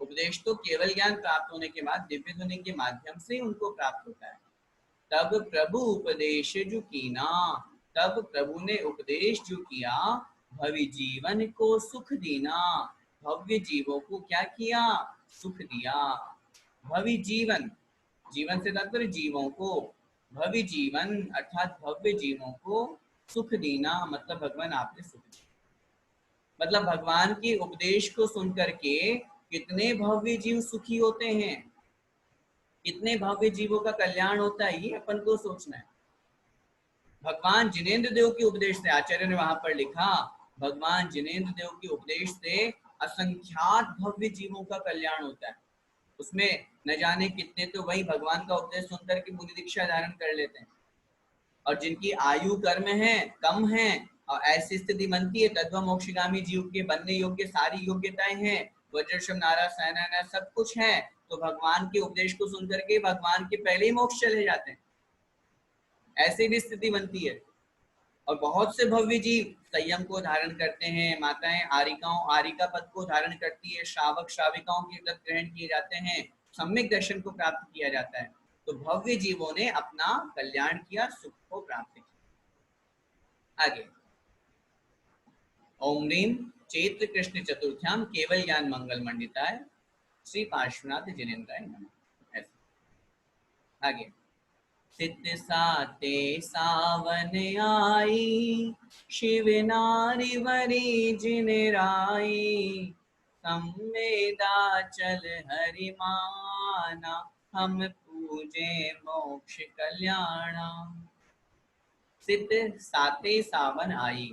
उपदेश तो केवल ज्ञान प्राप्त होने के बाद दिव्य ध्वनि के माध्यम से उनको प्राप्त होता है। तब प्रभु उपदेश जो कीना, तब प्रभु ने उपदेश जो किया, भवि जीवन को सुख दीना, भव्य जीवों को क्या किया? सुख दिया। भवि जीवन, जीवन से तात्पर्य जीवों को, भवि जीवन अर्थात भव्य जीवों को सुख दीना, मतलब भगवान आपने सुख दिया। मतलब भगवान के उपदेश को सुनकर के कितने भव्य जीव सुखी होते हैं, कितने भव्य जीवों का कल्याण होता है, ये अपन को सोचना है। भगवान जिनेन्द्र देव के उपदेश से, आचार्य ने वहां पर लिखा, भगवान जिनेन्द्र देव के उपदेश से असंख्यात भव्य जीवों का कल्याण होता है। उसमें न जाने कितने तो वही भगवान का उपदेश सुनकर के मुनि दीक्षा धारण कर लेते हैं, और जिनकी आयु कर्म है कम है, और ऐसी स्थिति बनती है तत्व मोक्षगामी जीव के बनने योग्य सारी योग्यताएं हैं, वज्रशम नारा सैना सब कुछ है, तो भगवान के उपदेश को सुनकर के भगवान के पहले ही मोक्ष चले जाते हैं। ऐसी भी स्थिति बनती है। और बहुत से भव्य जीव संयम को धारण करते हैं, माताएं आरिकाओं आरिका पद को धारण करती है, श्रावक श्राविकाओं के व्रत ग्रहण किए जाते हैं, सम्यक दर्शन को प्राप्त किया जाता है। तो भव्य जीवों ने अपना कल्याण किया, सुख को प्राप्त किया। आगे ओम ह्रीम चैत्र कृष्ण चतुर्थ्याम केवल ज्ञान मंगल मंडिताय श्री पार्श्वनाथ जिनेन्द्राय नमः। ऐसा आगे सिद्ध साते सावन आई, शिव नारी वरी जिन राई, संवेदा चल हरि माना, हम पूजे मोक्ष कल्याणा। सिद्ध साते सावन आई,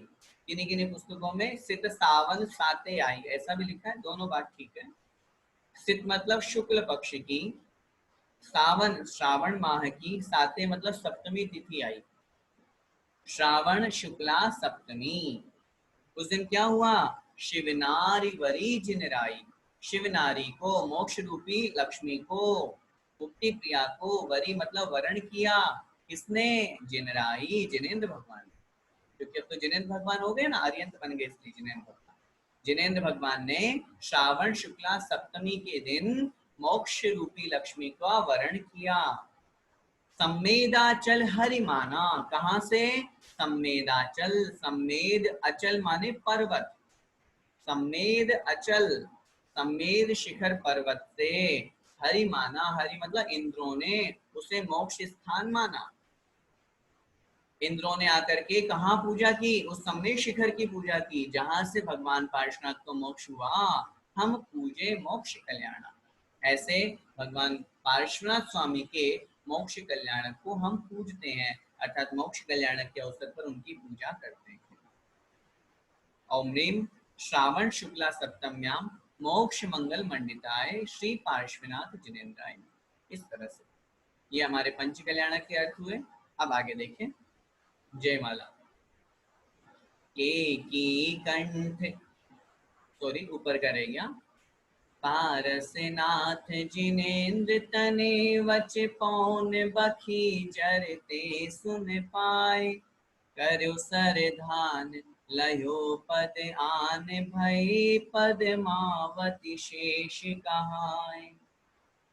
किन्हीं किन्हीं पुस्तकों में सिद्ध सावन साते आई ऐसा भी लिखा है, दोनों बात ठीक है। सिद्ध मतलब शुक्ल पक्ष की, सावन श्रावण माह की, साते मतलब सप्तमी तिथि आई। श्रावण शुक्ला सप्तमी। उस दिन क्या हुआ? शिवनारी वरी जिनराई, शिवनारी को, मोक्ष रूपी लक्ष्मी को, मुक्ति प्रिया को वरी मतलब वरण किया। किसने? जिनराई, जिनेंद्र भगवान। क्योंकि अब तो जिनेंद्र भगवान हो गए ना, आर्यंत बन गए, इसलिए जिनेंद्र भगवान। जिनेंद्र भगवान ने श्रावण शुक्ला सप्तमी के दिन मोक्ष रूपी लक्ष्मी का वरण किया। सम्मेदाचल हरि माना। कहां से? सम्मेदाचल, सम्मेद अचल माने पर्वत, सम्मेद अचल, सम्मेद शिखर पर्वत से हरि माना। हरि मतलब इंद्रों ने उसे मोक्ष स्थान माना। इंद्रों ने आकर के कहाँ पूजा की? उस सम्मेद शिखर की पूजा की जहां से भगवान पार्श्वनाथ को मोक्ष हुआ। हम पूजे मोक्ष कल्याण। ऐसे भगवान पार्श्वनाथ स्वामी के मोक्ष कल्याणक को हम पूजते हैं, अर्थात मोक्ष कल्याणक के अवसर पर उनकी पूजा करते हैं। ओम ह्रीम श्रावण शुक्ला सप्तम्याम मोक्ष मंगल मंडिताय श्री पार्श्वनाथ जिनेन्द्राय। इस तरह से ये हमारे पंच कल्याणक के अर्थ हुए। अब आगे देखें। जयमाला। के कंठ, सॉरी ऊपर करेगा। पारसनाथ जिनेन्द्र तने वच पौन बखी जरते सुन पाए, करो सरधान लयो पद आन भई पद्मावती शेष कहाय।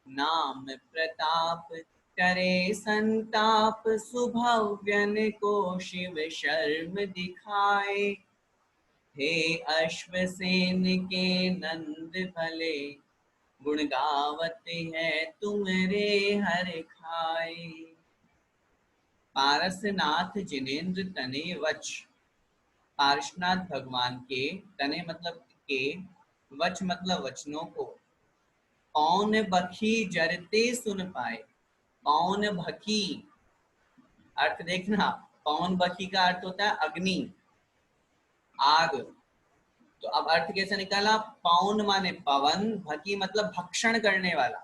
नाम प्रताप करे संताप सुभव्यन को शिव शर्म दिखाए। हे अश्वसेन के नंद भले, गुण गावत है तुमरे हर खाए। पारसनाथ जिनेन्द्र तने वच, पार्श्वनाथ भगवान के, तने मतलब के, वच मतलब वचनों को, पौन बखी जरते सुन पाए। पौन बखी अर्थ देखना, पौन बखी का अर्थ होता है अग्नि, आग। तो अब अर्थ कैसे निकाला? पौन माने पवन, भकी मतलब भक्षण करने वाला,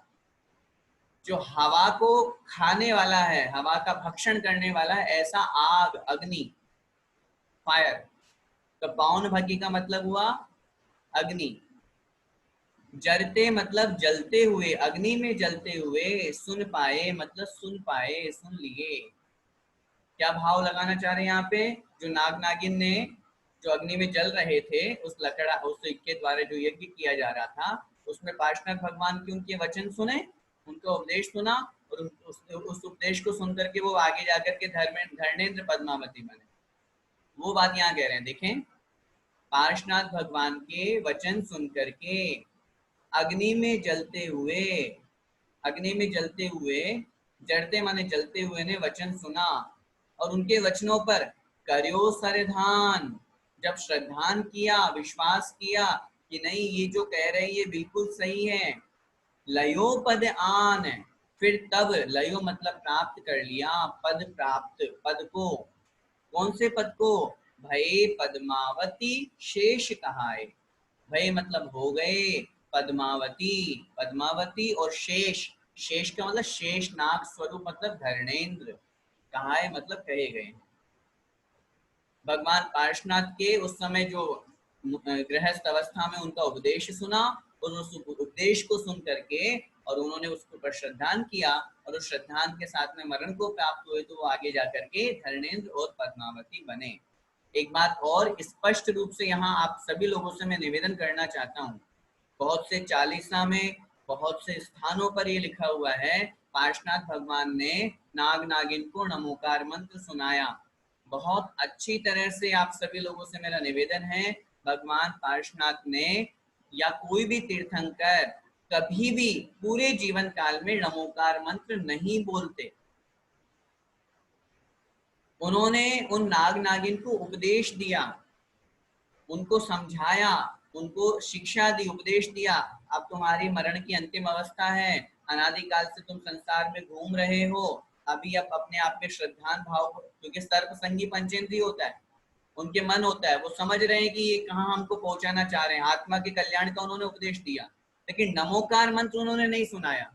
जो हवा को खाने वाला है, हवा का भक्षण करने वाला है, ऐसा आग, अग्नि, फायर। तो पौन भकी का मतलब हुआ अग्नि। जरते मतलब जलते हुए, अग्नि में जलते हुए। सुन पाए मतलब सुन पाए, सुन लिए। क्या भाव लगाना चाह रहे हैं यहाँ पे? जो नाग नागिन ने जो अग्नि में जल रहे थे, उस लकड़ा, उस के द्वारा जो यज्ञ किया जा रहा था, उसमें पार्श्वनाथ भगवान के उनके वचन सुने, उनका उपदेश सुना, और उस उपदेश को सुनकर के वो आगे जाकर के धर्मेंद्र पद्मावती बने। वो बात यहाँ कह रहे हैं, देखें। पार्श्वनाथ भगवान के वचन सुन करके अग्नि में जलते हुए, अग्नि में जलते हुए, जड़ते माने जलते हुए ने वचन सुना, और उनके वचनों पर करो सरधान, जब श्रद्धान किया, विश्वास किया कि नहीं ये जो कह रहे हैं ये बिल्कुल सही है। लयो पद आन, फिर तब, लयो मतलब प्राप्त कर लिया, पद प्राप्त, पद को, कौन से पद को? भय पद्मावती शेष कहाए। भय मतलब हो गए, पद्मावती, पद्मावती, और शेष, शेष का मतलब शेष नाग स्वरूप मतलब धर्मेंद्र, कहाए मतलब कहे गए। भगवान पार्श्वनाथ के उस समय जो गृहस्थ अवस्था में उनका उपदेश सुना, और उस उपदेश को सुन करके और उन्होंने उसके ऊपर श्रद्धान किया, और उस श्रद्धान के साथ में मरण को प्राप्त हुए, तो वो आगे जाकर के धर्मेंद्र और पद्मावती बने। एक बात और स्पष्ट रूप से यहाँ आप सभी लोगों से मैं निवेदन करना चाहता हूँ, बहुत से चालीसा में, बहुत से स्थानों पर ये लिखा हुआ है, पार्श्वनाथ भगवान ने नाग नागिन को नमोकार मंत्र सुनाया। बहुत अच्छी तरह से आप सभी लोगों से मेरा निवेदन है, भगवान पार्श्वनाथ ने या कोई भी तीर्थंकर कभी भी पूरे जीवन काल में नमोकार मंत्र नहीं बोलते। उन्होंने उन नाग नागिन को उपदेश दिया, उनको समझाया, उनको शिक्षा दी, उपदेश दिया। अब तुम्हारी मरण की अंतिम अवस्था है, अनादिकाल से तुम संसार में घूम रहे हो, अभी अब अपने आप में श्रद्धान भाव, क्योंकि सर्प संगी पंचेंद्रिय होता है, उनके मन होता है, वो समझ रहे हैं कि ये कहाँ हमको पहुंचाना चाह रहे हैं, आत्मा के कल्याण का उन्होंने उपदेश दिया, लेकिन नमोकार मंत्र उन्होंने नहीं सुनाया।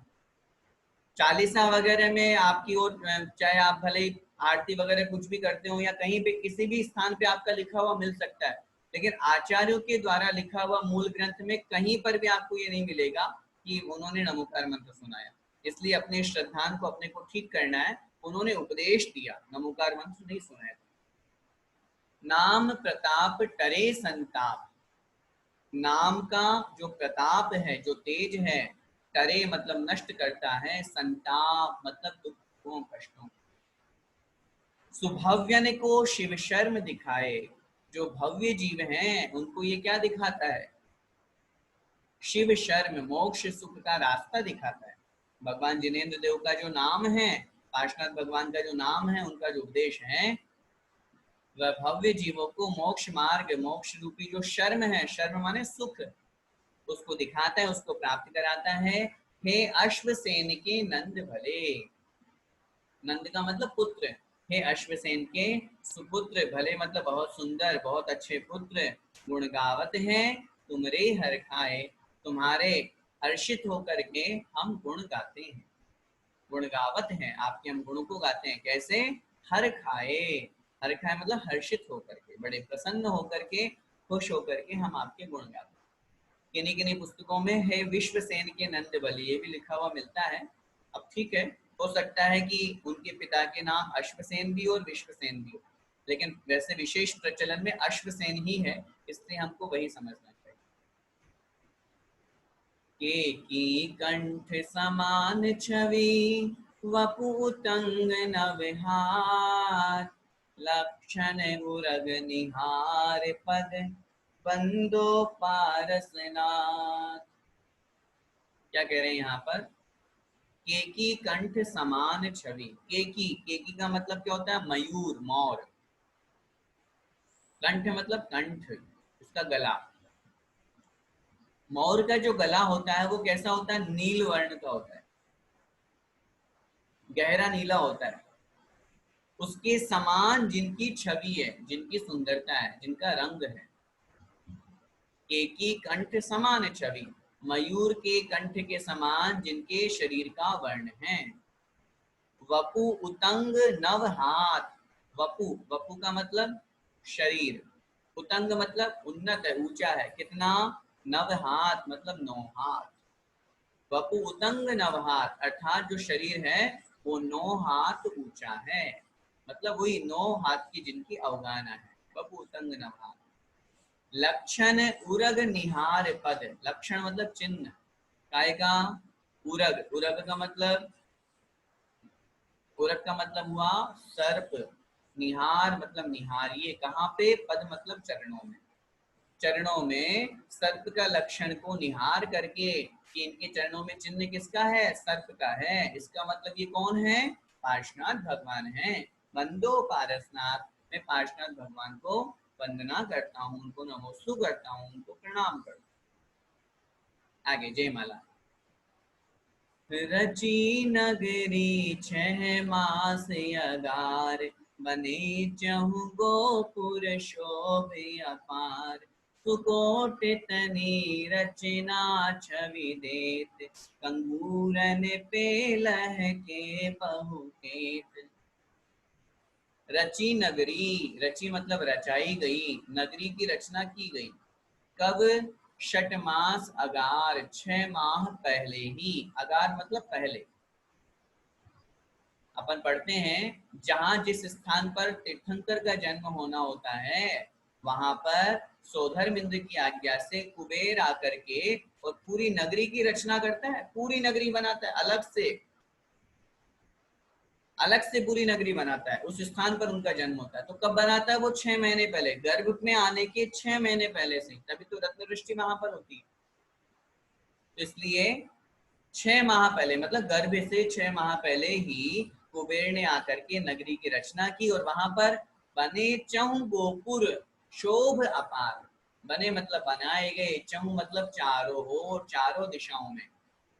चालीसा वगैरह में आपकी ओर, चाहे आप भले आरती वगैरह कुछ भी करते हो या कहीं पे किसी भी स्थान पे आपका लिखा हुआ मिल सकता है, लेकिन आचार्यों के द्वारा लिखा हुआ मूल ग्रंथ में कहीं पर भी आपको ये नहीं मिलेगा कि उन्होंने नमोकार मंत्र सुनाया। इसलिए अपने श्रद्धान को अपने को ठीक करना है। उन्होंने उपदेश दिया, नमोकार मंत्र नहीं सुनाया। नाम प्रताप टरे संताप, नाम का जो प्रताप है, जो तेज है, टरे मतलब नष्ट करता है, संताप मतलब दुखों कष्टों। सुभव्यन को शिव शर्म दिखाए, जो भव्य जीव हैं उनको ये क्या दिखाता है? शिव शर्म, मोक्ष सुख का रास्ता दिखाता है। भगवान जिनेंद्र देव का जो नाम है, पार्श्वनाथ भगवान का जो नाम है, उनका जो उपदेश है, वह भव्य जीवों को मोक्ष मार्ग, मोक्ष रूपी जो शर्म है, शर्म माने सुख, उसको दिखाता है, उसको प्राप्त कराता है। हे अश्वसेन के नंद भले, नंद का मतलब पुत्र, हे अश्वसेन के सुपुत्र, भले मतलब बहुत सुंदर, बहुत अच्छे पुत्र, गुण गावत हैं तुमरे हर खाए, तुम्हारे हर्षित होकर के हम गुण गाते हैं। गुण गावत हैं, आपके हम गुणों को गाते हैं। कैसे? हर खाए, हर खाए मतलब हर्षित होकर के, बड़े प्रसन्न होकर के, खुश होकर के हम आपके गुण गाते हैं। किन्हीं किन्हीं पुस्तकों में है विश्वसेन के नंद बलि, ये भी लिखा हुआ मिलता है। अब ठीक है, हो सकता है कि उनके पिता के नाम अश्वसेन भी और विश्वसेन भी हो, लेकिन वैसे विशेष प्रचलन में अश्वसेन ही है, इसलिए हमको वही समझना चाहिए। केकी कंठ समान छवि, वपुतंग नवहार, लक्षण उरग निहार पद, बंदो पारसनाथ। क्या कह रहे हैं यहाँ पर? केकी कंठ समान छवि, केकी, केकी का मतलब क्या होता है? मयूर, मोर। कंठ मतलब कंठ, उसका गला। मोर का जो गला होता है वो कैसा होता है? नील वर्ण का होता है, गहरा नीला होता है। उसके समान जिनकी छवि है, जिनकी सुंदरता है, जिनका रंग है। केकी कंठ समान छवि, मयूर के कंठ के समान जिनके शरीर का वर्ण है। वपु उतंग नव हाथ, वपु, वपु का मतलब शरीर, उतंग मतलब उन्नत है, ऊंचा है, कितना? नव हाथ मतलब 9 हाथ। वपु उतंग नव हाथ अर्थात जो शरीर है वो 9 हाथ ऊंचा है, मतलब वही 9 हाथ की जिनकी अवगाना है, वपु उतंग नव हाथ। लक्षण उरग निहार पद, लक्षण मतलब चिन्ह, काय का? उरग, उरग का मतलब, उरग का मतलब हुआ सर्प, निहार मतलब निहारिए, कहाँ पे? पद मतलब चरणों में, चरणों में सर्प का लक्षण को निहार करके कि इनके चरणों में चिन्ह किसका है? सर्प का है। इसका मतलब ये कौन है? पार्श्वनाथ भगवान है। वंदो पारसनाथ, मैं पार्श्वनाथ भगवान को वंदना करता हूँ, उनको नमोस्तु करता हूँ, उनको प्रणाम करता हूँ। आगे जयमाला। रची नगरी 6 मास अगार, बने चहु गोपुर शोभे अपार, सुकोट तनी रचना छवि देत, कंगूरन पेलह के बहुकेत। रची नगरी, रची मतलब रचाई गई, नगरी की रचना की गई। कब? 6 मास अगार, 6 माह पहले ही। अगार मतलब पहले। अपन पढ़ते हैं जहां जिस स्थान पर तीर्थंकर का जन्म होना होता है, वहां पर सौधर्मिंद्र की आज्ञा से कुबेर आकर के और पूरी नगरी की रचना करता है, पूरी नगरी बनाता है, अलग से, अलग से पूरी नगरी बनाता है। उस स्थान पर उनका जन्म होता है। तो कब बनाता है वो? 6 महीने पहले, गर्भ में आने के 6 महीने पहले से, तभी तो रत्न वृष्टि वहां पर होती है। तो इसलिए 6 माह पहले मतलब गर्भ से 6 माह पहले ही कुबेर ने आकर के नगरी की रचना की, और वहां पर बने चहु गोपुर शोभ अपार, बने मतलब बनाए गए, चहु मतलब चारों ओर, चारों दिशाओं में।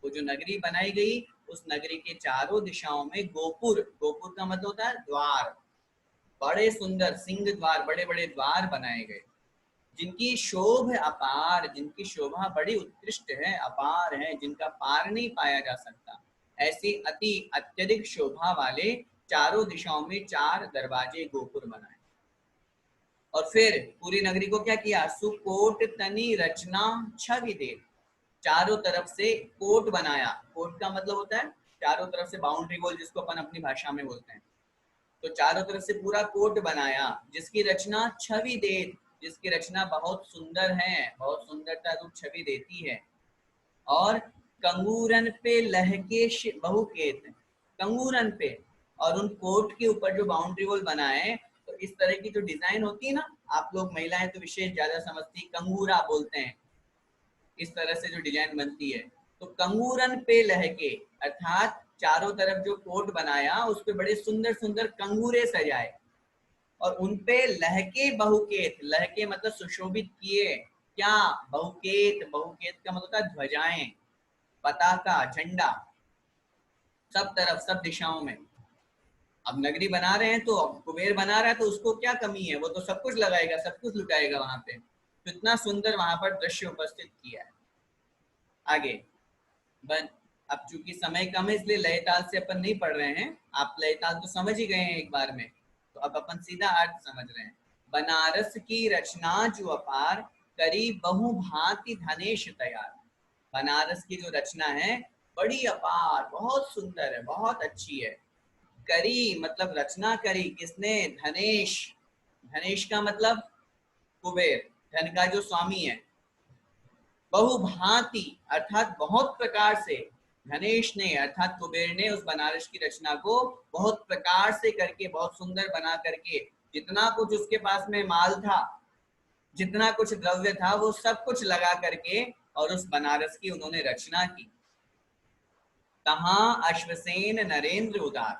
वो जो नगरी बनाई गई, उस नगरी के चारों दिशाओं में गोपुर, गोपुर का मतलब होता है द्वार, बड़े सुंदर सिंह द्वार, बड़े बड़े द्वार बनाए गए, जिनकी शोभ अपार, जिनकी शोभा बड़ी उत्कृष्ट है, अपार है, जिनका पार नहीं पाया जा सकता, ऐसी अति अत्यधिक शोभा वाले चारों दिशाओं में 4 दरवाजे गोपुर बनाए। और फिर पूरी नगरी को क्या किया, सुकोट तनी रचना छवि दे, चारों तरफ से कोट बनाया। कोट का मतलब होता है चारों तरफ से बाउंड्री वॉल, जिसको अपन अपनी भाषा में बोलते हैं। तो चारों तरफ से पूरा कोट बनाया, जिसकी रचना छवि दे, जिसकी रचना बहुत सुंदर है, बहुत सुंदरता रूप छवि देती है। और कंगूरन पे लहके बहुकेत, कंगूरन पे, और उन कोट के ऊपर जो बाउंड्री वॉल बनाए, तो इस तरह की जो डिजाइन होती है ना, आप लोग महिलाएं तो विशेष ज्यादा समझती, कंगूरा बोलते हैं इस तरह से जो डिजाइन बनती है। तो कंगूरन पे लहके अर्थात चारों तरफ जो कोट बनाया उस पे बड़े सुंदर सुंदर कंगूरे सजाए, और उनपे लहके बहुकेत, लहके मतलब सुशोभित किए, क्या, बहुकेत, बहुकेत का मतलब था ध्वजाएं, पताका, झंडा, सब तरफ सब दिशाओं में। अब नगरी बना रहे हैं तो अब कुबेर बना रहा है तो उसको क्या कमी है, वो तो सब कुछ लगाएगा, सब कुछ लुटाएगा वहां पे। तो इतना सुंदर वहां पर दृश्य उपस्थित किया है। आगे बन, अब चूंकि समय कम है इसलिए लय ताल से अपन नहीं पढ़ रहे हैं, आप लय ताल तो समझ ही गए हैं एक बार में, तो अब अपन सीधा अर्थ समझ रहे हैं। बनारस की रचना जो अपार, करी बहु भांति धनेश तैयार। बनारस की जो रचना है बड़ी अपार, बहुत सुंदर है, बहुत अच्छी है। करी मतलब रचना करी किसने, धनेश, धनेश का मतलब कुबेर, धन का जो स्वामी है। बहुभांति अर्थात बहुत प्रकार से, धनेश ने अर्थात कुबेर ने उस बनारस की रचना को बहुत प्रकार से करके, बहुत सुंदर बना करके, जितना कुछ उसके पास में माल था, जितना कुछ द्रव्य था, वो सब कुछ लगा करके और उस बनारस की उन्होंने रचना की। तहाँ अश्वसेन नरेंद्र उदार,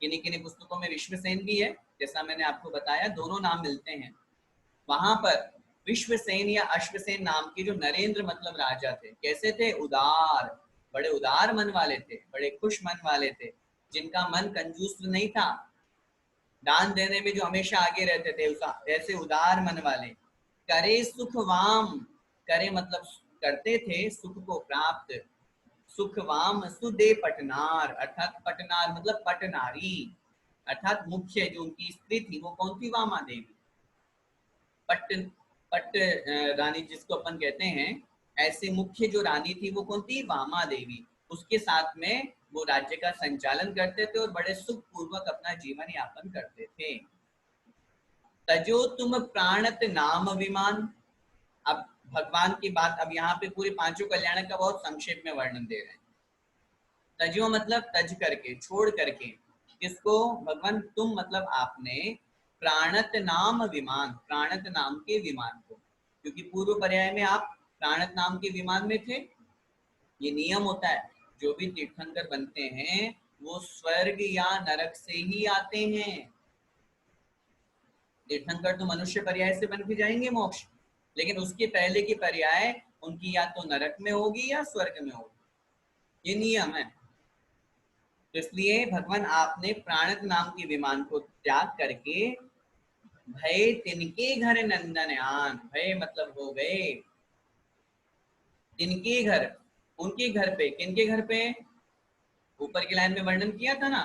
किन्हीं किन्हीं पुस्तकों में विश्वसेन भी है, जैसा मैंने आपको बताया दोनों नाम मिलते हैं। वहां पर विश्वसेन या अश्वसेन नाम के जो नरेंद्र मतलब राजा थे, कैसे थे, उदार, बड़े उदार मन वाले थे, बड़े खुश मन वाले थे, जिनका मन कंजूस नहीं था, दान देने में जो हमेशा आगे रहते थे, ऐसे उदार मन वाले। करे सुखवाम, करे मतलब करते थे सुख को प्राप्त, सुखवाम सुदे पटनार, अर्थात पटनार मतलब पटनारी, अर्थात मुख्य जो उनकी स्त्री थी वो कौन थी, वामा देवी। पट पट रानी जिसको अपन कहते हैं, ऐसे मुख्य जो रानी थी वो कौन थी, वामा देवी। उसके साथ में वो राज्य का संचालन करते थे और बड़े सुख पूर्वक अपना जीवन यापन करते थे। तजो तुम प्राणत नाम विमान, अब भगवान की बात, अब यहाँ पे पूरे पांचों कल्याण का बहुत संक्षेप में वर्णन दे रहे हैं। तजो मतलब तज करके, छोड़ करके, किसको, भगवान, तुम मतलब आपने, प्राणत नाम विमान, प्राणत नाम के विमान को, क्योंकि पूर्व पर्याय में आप प्राणत नाम के विमान में थे। ये नियम होता है, जो भी तीर्थंकर बनते हैं वो स्वर्ग या नरक से ही आते हैं। तीर्थंकर तो मनुष्य पर्याय से बन के जाएंगे मोक्ष, लेकिन उसके पहले की पर्याय उनकी या तो नरक में होगी या स्वर्ग में होगी, ये नियम है। तो इसलिए भगवान आपने प्राणत नाम के विमान को त्याग करके, भय तिनके घर नंदन आन, भय मतलब हो गए, तिनके घर, उनके घर पे, किनके घर पे, ऊपर की लाइन में वर्णन किया था ना,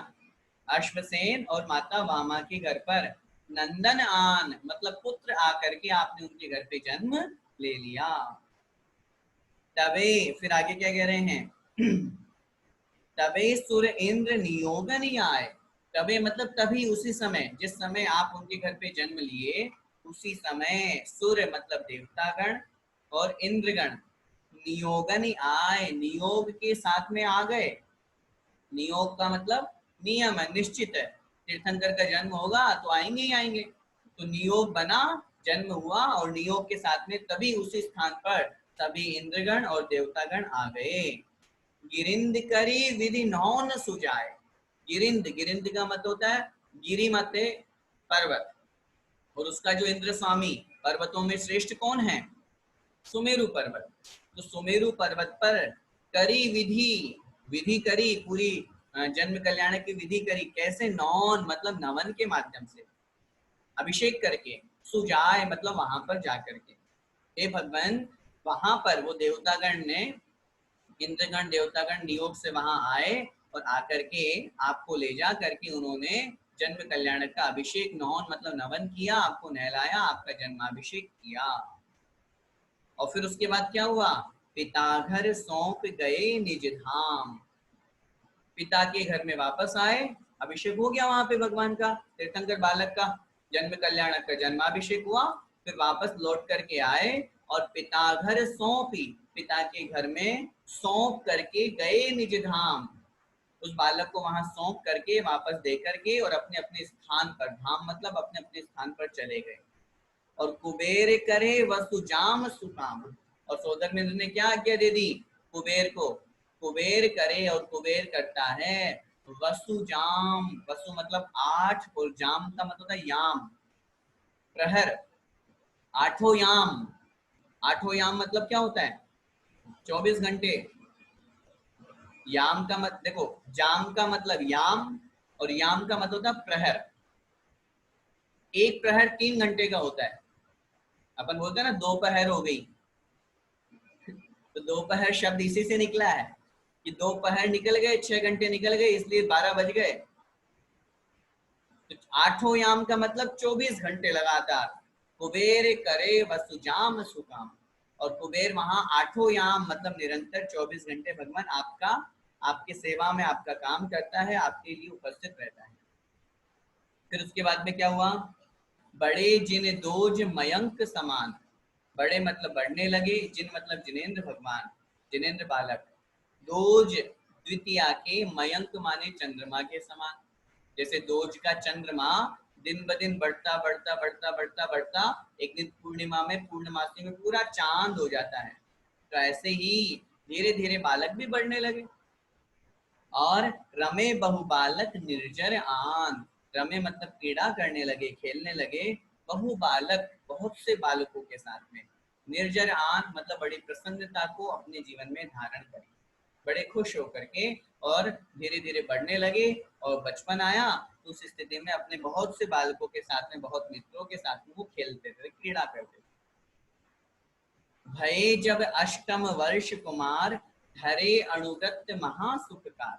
अश्वसेन और माता वामा के घर पर, नंदन आन मतलब पुत्र आकर के आपने उनके घर पे जन्म ले लिया। तबे फिर आगे क्या कह रहे हैं, तबे सुर इंद्र नियोग नहीं आए, तबे मतलब तभी, उसी समय, जिस समय आप उनके घर पे जन्म लिए उसी समय सुर मतलब देवतागण और इंद्रगण नियोगन आए, नियोग के साथ में आ गए। नियोग का मतलब नियम है, निश्चित है, तीर्थंकर का जन्म होगा तो आएंगे ही आएंगे। तो नियोग बना, जन्म हुआ, और नियोग के साथ में तभी उसी स्थान पर सभी इंद्रगण और देवतागण आ गए। गिरिंद करी विधि नौन सुजाए, गिरिंद, गिरिंद का मत होता है गिरी मते पर्वत, और उसका जो इंद्र स्वामी, पर्वतों में श्रेष्ठ कौन है, सुमेरु पर्वत। तो सुमेरु पर्वत पर करी विधि, विधि करी पूरी, जन्म कल्याण की विधि करी, कैसे, नौन मतलब नवन के माध्यम से, अभिषेक करके, सुजाए मतलब वहां पर जाकर के, हे भगवान वहां पर वो देवतागण ने, इंद्रगण देवतागण नियोग से वहां आए और आकर के आपको ले जा करके उन्होंने जन्म कल्याणक का अभिषेक, नौन मतलब नवन किया, आपको नहलाया, आपका जन्माभिषेक किया। और फिर उसके बाद क्या हुआ? पिता घर सौंप गए निज धाम। पिता के घर में वापस आए, अभिषेक हो गया वहां पे भगवान का, तीर्थंकर बालक का जन्म कल्याणक का जन्माभिषेक हुआ। फिर वापस लौट करके आए और पिता घर सौंपी, पिता के घर में सौंप करके गए निज धाम। उस बालक को वहां सौंप करके वापस दे करके और अपने अपने स्थान पर, धाम मतलब अपने अपने स्थान पर चले गए। और कुबेर करे वसु जाम सुकाम। और सौदामिनी ने क्या आज्ञा दे दी कुबेर को? कुबेर करे, और कुबेर करता है वसु जाम। वसु मतलब 8 और जाम का मतलब होता है याम, प्रहर, 8 याम। 8 याम मतलब क्या होता है? 24 घंटे। याम का मत देखो, जाम का मतलब याम और याम का मतलब होता है प्रहर। एक प्रहर 3 घंटे का होता है। अपन बोलते हैं ना दोपहर हो गई, तो दोपहर शब्द इसी से निकला है कि दोपहर निकल गए, 6 घंटे निकल गए, इसलिए 12 बज गए। तो 8 याम का मतलब 24 घंटे लगातार। कुबेर करे वसुजाम सुकाम। और कुबेर वहां 8 याम मतलब निरंतर 24 घंटे भगवान आपका, आपकी सेवा में आपका काम करता है, आपके लिए उपस्थित रहता है। फिर उसके बाद में क्या हुआ? बड़े जिन दोज मयंक समान। बड़े मतलब बढ़ने लगे, जिन मतलब जिनेंद्र भगवान, जिनेंद्र बालक। दोज द्वितीया के, मयंक माने चंद्रमा के समान। जैसे दोज का चंद्रमा दिन ब दिन बढ़ता बढ़ता बढ़ता बढ़ता बढ़ता एक दिन पूर्णिमा में, पूर्णमासी में पूरा चांद हो जाता है। तो ऐसे ही धीरे धीरे बालक भी बढ़ने लगे। और रमे बहु बालक निर्जर आन। रमे मतलब क्रीड़ा करने लगे, खेलने लगे। बहु बालक बहुत से बालकों के साथ में। निर्जर आन मतलब बड़ी प्रसन्नता को अपने जीवन में धारण करें, बड़े खुश होकर के, और धीरे धीरे बढ़ने लगे। और बचपन आया तो उस स्थिति में अपने बहुत से बालकों के साथ में, बहुत मित्रों के साथ में वो खेलते थे, क्रीड़ा करते थे। भये जब अष्टम वर्ष कुमार, धरे अणुव्रत महासुखकार।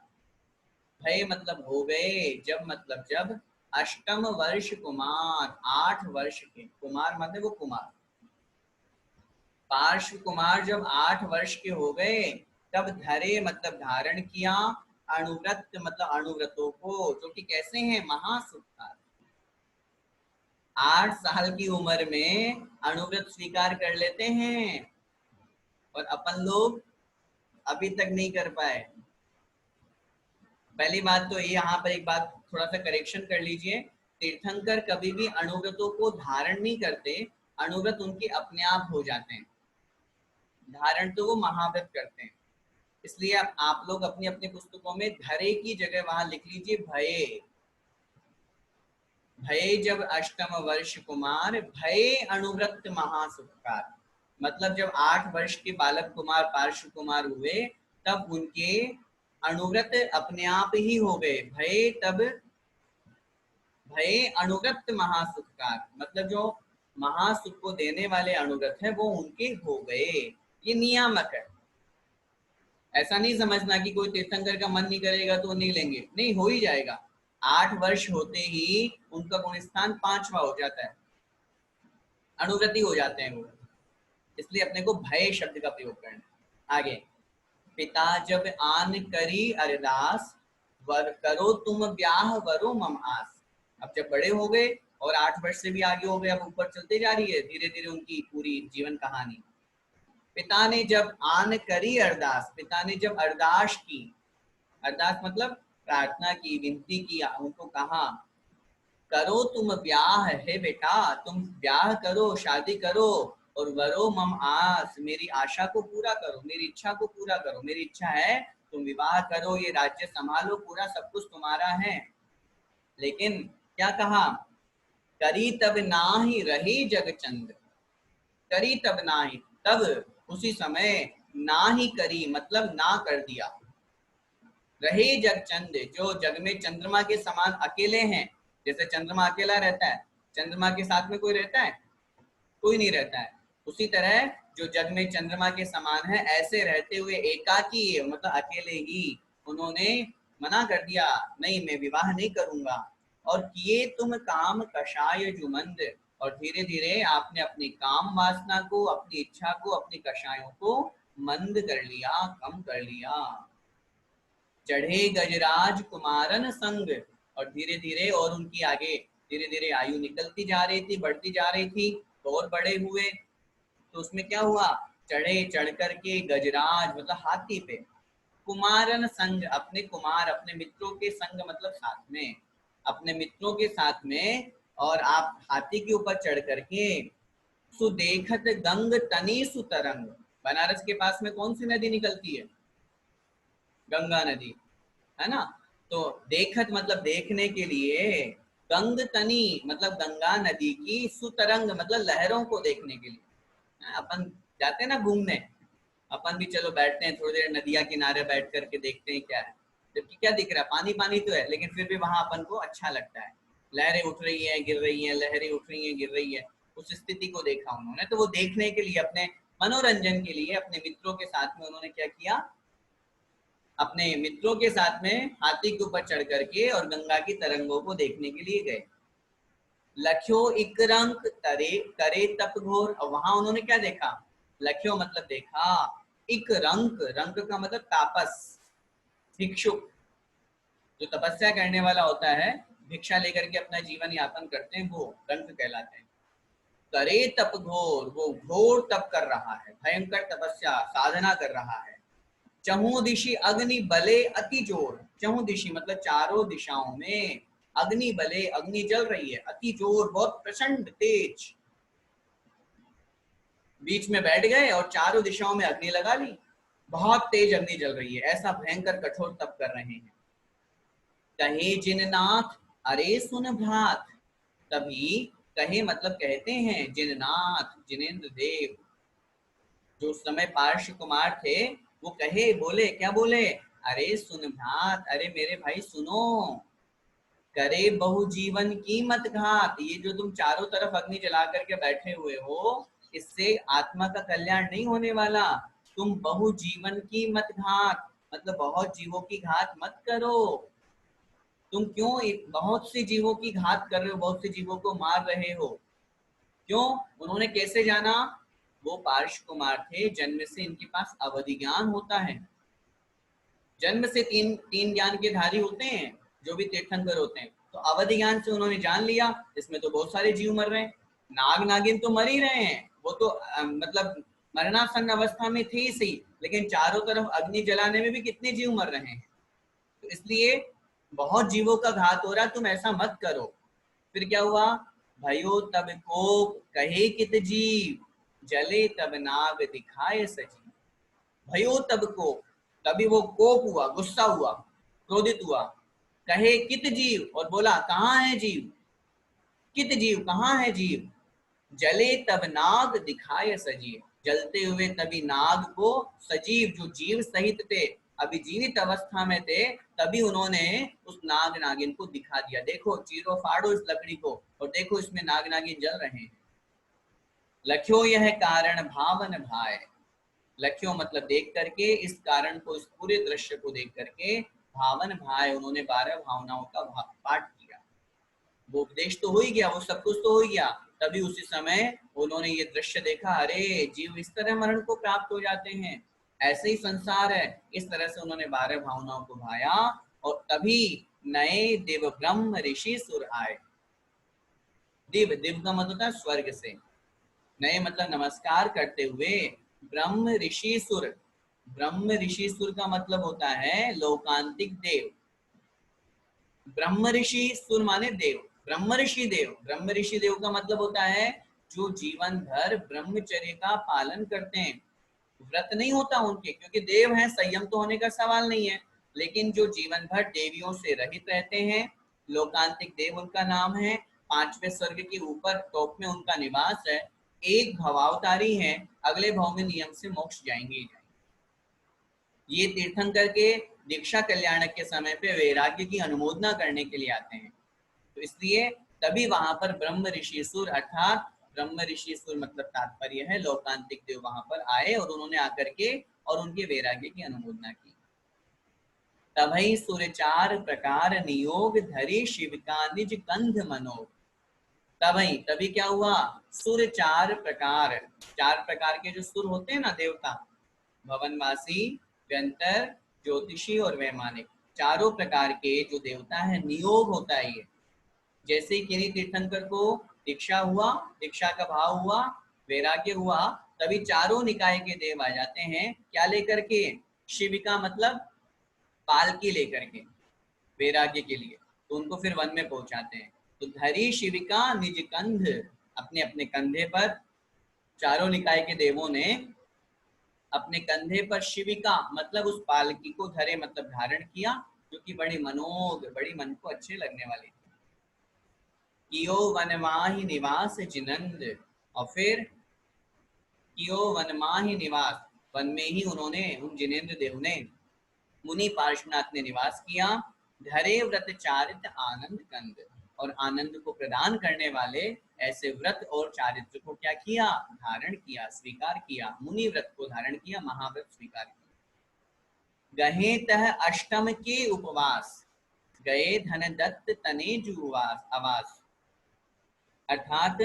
भय मतलब हो गए, जब मतलब जब, अष्टम वर्ष कुमार 8 वर्ष के, कुमार मतलब वो कुमार, पार्श्व कुमार जब 8 वर्ष के हो गए, तब धरे मतलब धारण किया, अणुव्रत मतलब अणुव्रतों को, जो कि कैसे हैं? महासुखकार। 8 साल की उम्र में अणुव्रत स्वीकार कर लेते हैं, और अपन लोग अभी तक नहीं कर पाए। पहली बात तो ये, यहाँ पर एक बात थोड़ा सा करेक्शन कर लीजिए। तीर्थंकर कभी भी अणुव्रतों को धारण नहीं करते, अणुव्रत उनके अपने आप हो जाते हैं। धारण तो वो महाव्रत करते हैं। इसलिए आप लोग अपनी अपनी पुस्तकों में धरे की जगह वहां लिख लीजिए भये। भये जब अष्टम वर्ष कुमार, भये अणुव्रत महासुखकार। मतलब जब 8 वर्ष के बालक कुमार, पार्श्व कुमार हुए, तब उनके अणुव्रत अपने आप ही हो गए। भय तब, भय अणुव्रत महासुखकार मतलब जो महासुख को देने वाले अणुव्रत है वो उनके हो गए। ये नियामक है। ऐसा नहीं समझना कि कोई तीर्थंकर का मन नहीं करेगा तो नहीं लेंगे, नहीं, हो ही जाएगा। 8 वर्ष होते ही उनका गुण स्थान 5वां हो जाता है, अणुव्रति हो जाते हैं वो। इसलिए अपने को भय शब्द का प्रयोग करना। आगे, पिता जब आन करी अरदास, वर करो तुम ब्याह वरो मम आस। अब जब बड़े हो गए और 8 वर्ष से भी आगे हो गए, अब ऊपर चलते जा रही है धीरे धीरे उनकी पूरी जीवन कहानी। पिता ने जब आन करी अरदास, पिता ने जब अरदास की, अरदास मतलब प्रार्थना की, विनती की, उनको कहा करो तुम ब्याह है बेटा, तुम ब्याह करो, शादी करो, और वरो मम आस, मेरी आशा को पूरा करो, मेरी इच्छा को पूरा करो। मेरी इच्छा है तुम विवाह करो, ये राज्य संभालो, पूरा सब कुछ तुम्हारा है। लेकिन क्या कहा? करी तब नाही रही जगचंद। करी तब नाही, तब उसी समय ना ही करी मतलब ना कर दिया। रहे जगचंद, जो जग में चंद्रमा के समान अकेले हैं। जैसे चंद्रमा अकेला रहता है, चंद्रमा के साथ में कोई रहता है? कोई नहीं रहता है। उसी तरह जो जग में चंद्रमा के समान है, ऐसे रहते हुए एकाकी मतलब अकेले ही उन्होंने मना कर दिया, नहीं मैं विवाह नहीं करूंगा। और किए तुम काम कषाय जुमंद, और धीरे धीरे आपने अपनी काम वासना को, अपनी इच्छा को, अपनी कषायों को मंद कर लिया, कम कर लिया। चढ़े गजराज कुमारन संग, और धीरे धीरे और उनकी आगे धीरे धीरे आयु निकलती जा रही थी, बढ़ती जा रही थी, तो और बड़े हुए। तो उसमें क्या हुआ, चढ़े, चढ़ करके गजराज मतलब हाथी पे, कुमारन संग अपने कुमार अपने मित्रों के संग मतलब साथ में, अपने मित्रों के साथ में, और आप हाथी के ऊपर चढ़ करके सुदेखत गंग तनी सुतरंग। बनारस के पास में कौन सी नदी निकलती है, गंगा नदी, है ना। तो देखत मतलब देखने के लिए, गंग तनी मतलब गंगा नदी की, सुतरंग मतलब लहरों को देखने के लिए। अपन जाते हैं ना घूमने, अपन भी चलो बैठते हैं थोड़ी देर नदिया किनारे बैठ करके देखते हैं क्या है, जबकि क्या दिख रहा है, पानी पानी तो है, लेकिन फिर भी वहां अपन को अच्छा लगता है। लहरें उठ रही है गिर रही है, लहरें उठ रही है गिर रही है, उस स्थिति को देखा उन्होंने। तो वो देखने के लिए, अपने मनोरंजन के लिए अपने मित्रों के साथ में उन्होंने क्या किया, अपने मित्रों के साथ में हाथी के ऊपर चढ़ करके और गंगा की तरंगों को देखने के लिए गए। लख्यो इक रंग तरे करे तप घोर, और वहां उन्होंने क्या देखा, लख्यो मतलब देखा, इक रंग, रंग का मतलब तापस, भिक्षुक, जो तपस्या करने वाला होता है, भिक्षा लेकर के अपना जीवन यापन करते हैं, वो रंग कहलाते हैं। करे तप घोर, वो घोर तप कर रहा है, भयंकर तपस्या साधना कर रहा है। चहु दिशि अग्नि बले अति जोर, चहु दिशि मतलब चारों दिशाओं में, अग्नि बले अग्नि जल रही है, अति जोर बहुत प्रचंड तेज। बीच में बैठ गए और चारों दिशाओं में अग्नि लगा ली, बहुत तेज अग्नि जल रही है, ऐसा भयंकर कठोर तप कर रहे हैं। कहे जिननाथ अरे सुन भ्रात, तभी कहे मतलब कहते हैं, जिननाथ जिनेन्द्र देव, जो उस समय पार्श्व कुमार थे, वो कहे, बोले, क्या बोले, अरे सुन भ्रात, अरे मेरे भाई सुनो, करे बहु जीवन की मत घात, ये जो तुम चारों तरफ अग्नि जला करके बैठे हुए हो, इससे आत्मा का कल्याण नहीं होने वाला। तुम बहु जीवन की मत घात मतलब बहुत जीवों की घात मत करो। तुम क्यों एक बहुत से जीवों की घात कर रहे हो, बहुत से जीवों को मार रहे हो, क्यों? उन्होंने कैसे जाना, वो पार्श्व कुमार थे, जन्म से इनके पास अवधि ज्ञान होता है, जन्म से तीन तीन ज्ञान के धारी होते हैं जो भी तीर्थंकर होते हैं। तो अवधि ज्ञान से उन्होंने जान लिया, इसमें तो बहुत सारे जीव मर रहे हैं, नाग नागिन तो मर ही रहे हैं, वो तो मतलब मरणासन अवस्था में थे ही सही, लेकिन चारों तरफ अग्नि जलाने में भी कितने जीव मर रहे हैं। तो इसलिए बहुत जीवों का घात हो रहा, तुम ऐसा मत करो। फिर क्या हुआ, भयो तब कोप कहे कित जीव, जले तब नाग दिखाए सजीव। भयो तब कोप, तभी वो कोप हुआ, गुस्सा हुआ, क्रोधित हुआ। कहे कित जीव, और बोला कहाँ है जीव, कित जीव कहाँ है जीव। जले तब नाग दिखाए सजीव, जलते हुए तभी नाग को, सजीव जो जीव सहित थे, अभी जीवित अवस्था में थे, तभी उन्होंने उस नाग नागिन को दिखा दिया, देखो चीरो फाड़ो इस लकड़ी को, और देखो इसमें नाग नागिन जल रहे हैं। लख्यो यह कारण भावन भाए, लख्यो मतलब देख करके, इस कारण को, इस पूरे दृश्य को देख करके, भावन भाए उन्होंने 12 भावनाओं का पाठ किया। वो उपदेश तो हो ही गया, वो सब कुछ तो हो ही गया, तभी उसी समय उन्होंने ये दृश्य देखा, अरे जीव इस तरह मरण को प्राप्त हो जाते हैं, ऐसे ही संसार है। इस तरह से उन्होंने 12 भावनाओं को भाया, और तभी नए देव ब्रह्म ऋषि सुर आए। दिव, दिव का मतलब था स्वर्ग से, नए मतलब नमस्कार करते हुए, ब्रह्म ऋषि सुर, ब्रह्म ऋषि सुर का मतलब होता है लोकांतिक देव, ब्रह्म ऋषि सुर माने देव, ब्रह्म ऋषि देव, ब्रह्म ऋषि देव का मतलब होता है जो जीवन भर ब्रह्मचर्य का पालन करते हैं। व्रत नहीं होता उनके, क्योंकि देव हैं, संयम तो होने का सवाल नहीं है, लेकिन जो जीवन भर देवियों से रहित रहते हैं, लोकांतिक देव उनका नाम है, 5वें स्वर्ग के ऊपर टॉप में उनका निवास है, एक भवावतारी है, अगले भाव में नियम से मोक्ष जाएंगे। ये तीर्थंकर के दीक्षा कल्याणक के समय पे वैराग्य की अनुमोदना करने के लिए आते हैं, तो इसलिए तभी वहां पर ब्रह्म ऋषिसुर, अर्थात ब्रह्म ऋषिसुर मतलब तात्पर्य है लोकांतिक देव वहां पर आए, और उन्होंने आकर के और उनके वैराग्य की अनुमोदना की। तभई सुर चार प्रकार नियोग धरे शिव का निज कंध मनोग। तभई तभी क्या हुआ, सुर चार प्रकार, चार प्रकार के जो सुर होते हैं ना देवता, भवनवासी, व्यंतर, ज्योतिषी और वैमानिक, चारों प्रकार के जो देवता है नियोग होता है ये। जैसे किन्हीं तीर्थंकर को दीक्षा हुआ, दीक्षा का भाव हुआ, वैराग्य हुआ, तभी चारों निकाय के देव आ जाते हैं, क्या लेकर के, शिविका मतलब पालकी लेकर के, वैराग्य के लिए, तो उनको फिर वन में पहुंचाते हैं। तो धरी शिविका निज कंध, अपने अपने कंधे पर, चारों निकाय के देवों ने अपने कंधे पर शिविका मतलब उस पालकी को धरे मतलब धारण किया, जो कि बड़ी मनोग, बड़ी मन को अच्छे लगने वाली थी। कियो वनमाहि निवास जिनंद, और फिर कियो वनमाहि निवास, वन में ही उन्होंने, उन जिनेंद्र देव ने, मुनि पार्श्वनाथ ने निवास किया। धरे व्रत चारित आनंद कंद, और आनंद को प्रदान करने वाले ऐसे व्रत और चारित्र को क्या किया, धारण किया, स्वीकार किया, मुनि व्रत को धारण किया, महाव्रत स्वीकार किया। गहे तह अष्टम के उपवास, गए धन दत्त तने जुवास आवास, अर्थात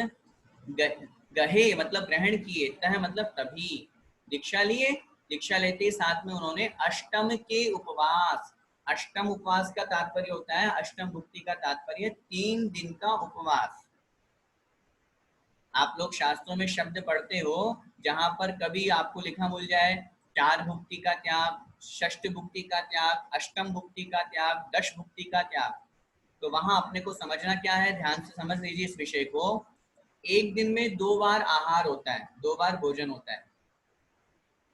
गहे मतलब ग्रहण किए, तह मतलब तभी, दीक्षा लिए, दीक्षा लेते ही साथ में उन्होंने अष्टम के उपवास, अष्टम उपवास का तात्पर्य होता है, अष्टम भुक्ति का तात्पर्य 3 दिन का उपवास। आप लोग शास्त्रों में शब्द पढ़ते हो, जहां पर कभी आपको लिखा मिल जाए 4 भुक्ति का त्याग, षष्ठ भुक्ति का त्याग, अष्टम भुक्ति का त्याग, 10 भुक्ति का त्याग, तो वहां अपने को समझना क्या है, ध्यान से समझ लीजिए इस विषय को। एक दिन में 2 बार आहार होता है, 2 बार भोजन होता है,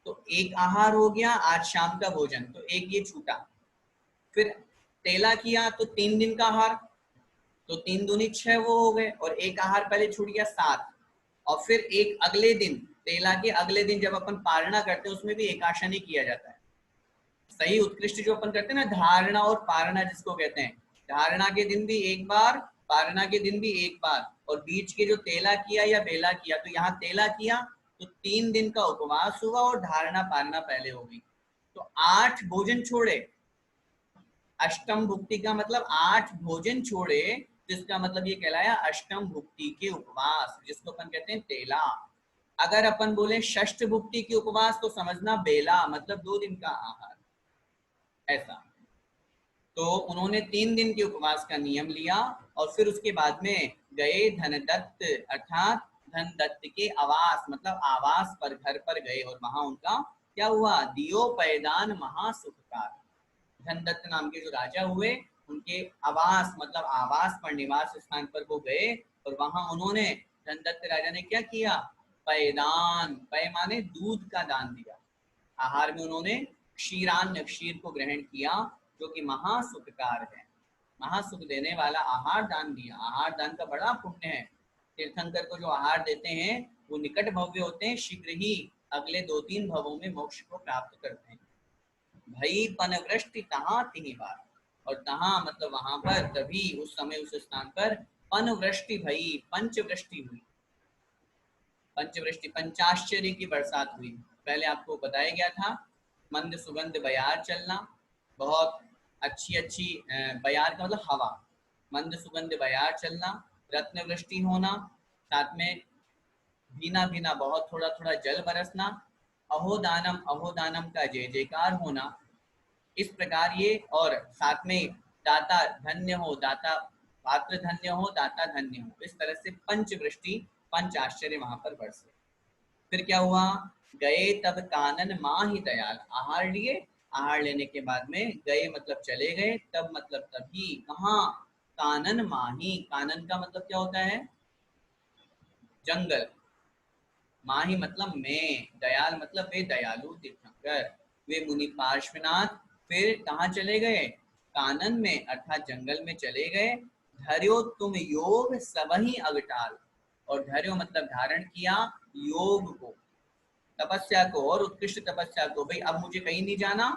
तो एक आहार हो गया आज शाम का भोजन, तो एक ये छूटा। फिर तेला किया तो 3 दिन का आहार, तो 3 दूनी 6 वो हो गए, और एक आहार पहले छूट गया 7, और फिर एक अगले दिन, तेला के अगले दिन जब अपन पारणा करते हैं उसमें भी एकाशनी किया जाता है। सही उत्कृष्ट जो अपन करते हैं ना, धारणा और पारणा जिसको कहते हैं, धारणा के दिन भी एक बार, पारणा के दिन भी एक बार, और बीच के जो तेला किया या बेला किया, तो यहाँ तेला किया तो 3 दिन का उपवास हुआ और धारणा पारणा पहले हो गई, तो 8 भोजन छोड़े। अष्टम भुक्ति का मतलब 8 भोजन छोड़े, जिसका मतलब ये कहलाया अष्टम भुक्ति के उपवास, जिसको अपन कहते हैं तेला। अगर अपन बोले षष्ठ भुक्ति के उपवास तो समझना बेला मतलब 2 दिन का आहार, ऐसा। तो उन्होंने 3 दिन के उपवास का नियम लिया, और फिर उसके बाद में गए धनदत्त, अर्थात धनदत्त के आवास मतलब आवास पर, घर पर गए, और वहां उनका क्या हुआ, दियो पैदान महासुखकार। धनदत्त नाम के जो राजा हुए, उनके आवास मतलब आवास पर, निवास स्थान पर वो गए, और वहां उन्होंने, धनदत्त राजा ने क्या किया, पैदान, पै माने दूध का दान दिया। आहार में उन्होंने क्षीरान्न, क्षीर को ग्रहण किया, जो कि महासुखकार है, महासुख देने वाला आहार दान दिया। आहार दान का बड़ा पुण्य है। तीर्थंकर को जो आहार देते हैं वो निकट भव्य होते हैं, शीघ्र ही अगले 2-3 भवों में मोक्ष को प्राप्त करते हैं। भई पनवृष्टि तहाँ 3 बार, और तहाँ मतलब वहां पर, तभी उस समय उस स्थान पर पनवृष्टि भई, पंचवृष्टि हुई, पंचवृष्टि पंचाश्चर्य की बरसात हुई। पहले आपको बताया गया था, मंद सुगंध बयार चलना, बहुत अच्छी अच्छी, बयार का मतलब हवा, मंद सुगंध बयार चलना, रत्न वृष्टि होना, साथ में भीना भीना बहुत थोड़ा थोड़ा जल बरसना, अहोदानम, अहोदानम का जय जयकार होना, इस प्रकार ये, और साथ में दाता धन्य हो, दाता पात्र धन्य हो, दाता धन्य हो, इस तरह से पंचवृष्टि, पंच आश्चर्य वहां पर बरसे। फिर क्या हुआ, गए तब कानन माँ ही दयाल, आहार लिए, आहार लेने के बाद में गए मतलब चले गए, तब मतलब तभी, कहाँ, कानन माही, कानन का मतलब क्या होता है, जंगल, माही मतलब मैं, दयाल मतलब वे दयालु तीर्थंकर, वे मुनि पार्श्वनाथ फिर कहाँ चले गए, कानन में अर्थात जंगल में चले गए। धर्यो तुम योग सबही अगटाल, और धर्यो मतलब धारण किया, योग को, तपस्या को, और उत्कृष्ट तपस्या को। भाई अब मुझे कहीं नहीं जाना,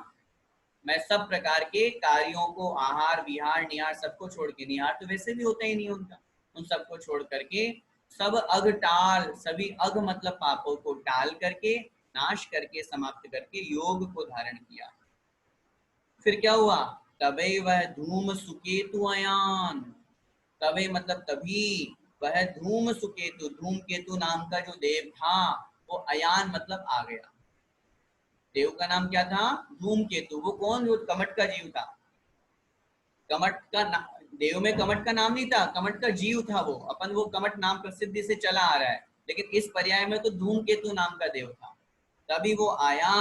मैं सब प्रकार के कार्यों को, आहार विहार निहार सबको छोड़ के, निहार तो वैसे भी होता ही नहीं उनका, उन सबको छोड़ करके, सब अघ टाल, सभी अघ मतलब पापों को टाल करके, नाश करके, समाप्त करके योग को धारण किया। फिर क्या हुआ, तबे वह धूम सुकेतु अयान, तबे मतलब तभी, वह धूम सुकेतु, धूमकेतु नाम का जो देव था वो अयान मतलब आ गया। देव का नाम क्या था, धूमकेतु। वो कौन, जो कमट का जीव था, कमट का देव में कमट का नाम नहीं था, कमट का जीव था वो, अपन वो कमट नाम प्रसिद्धि से चला आ रहा है, लेकिन इस पर्याय में तो धूमकेतु नाम का देव था। तभी वो आया,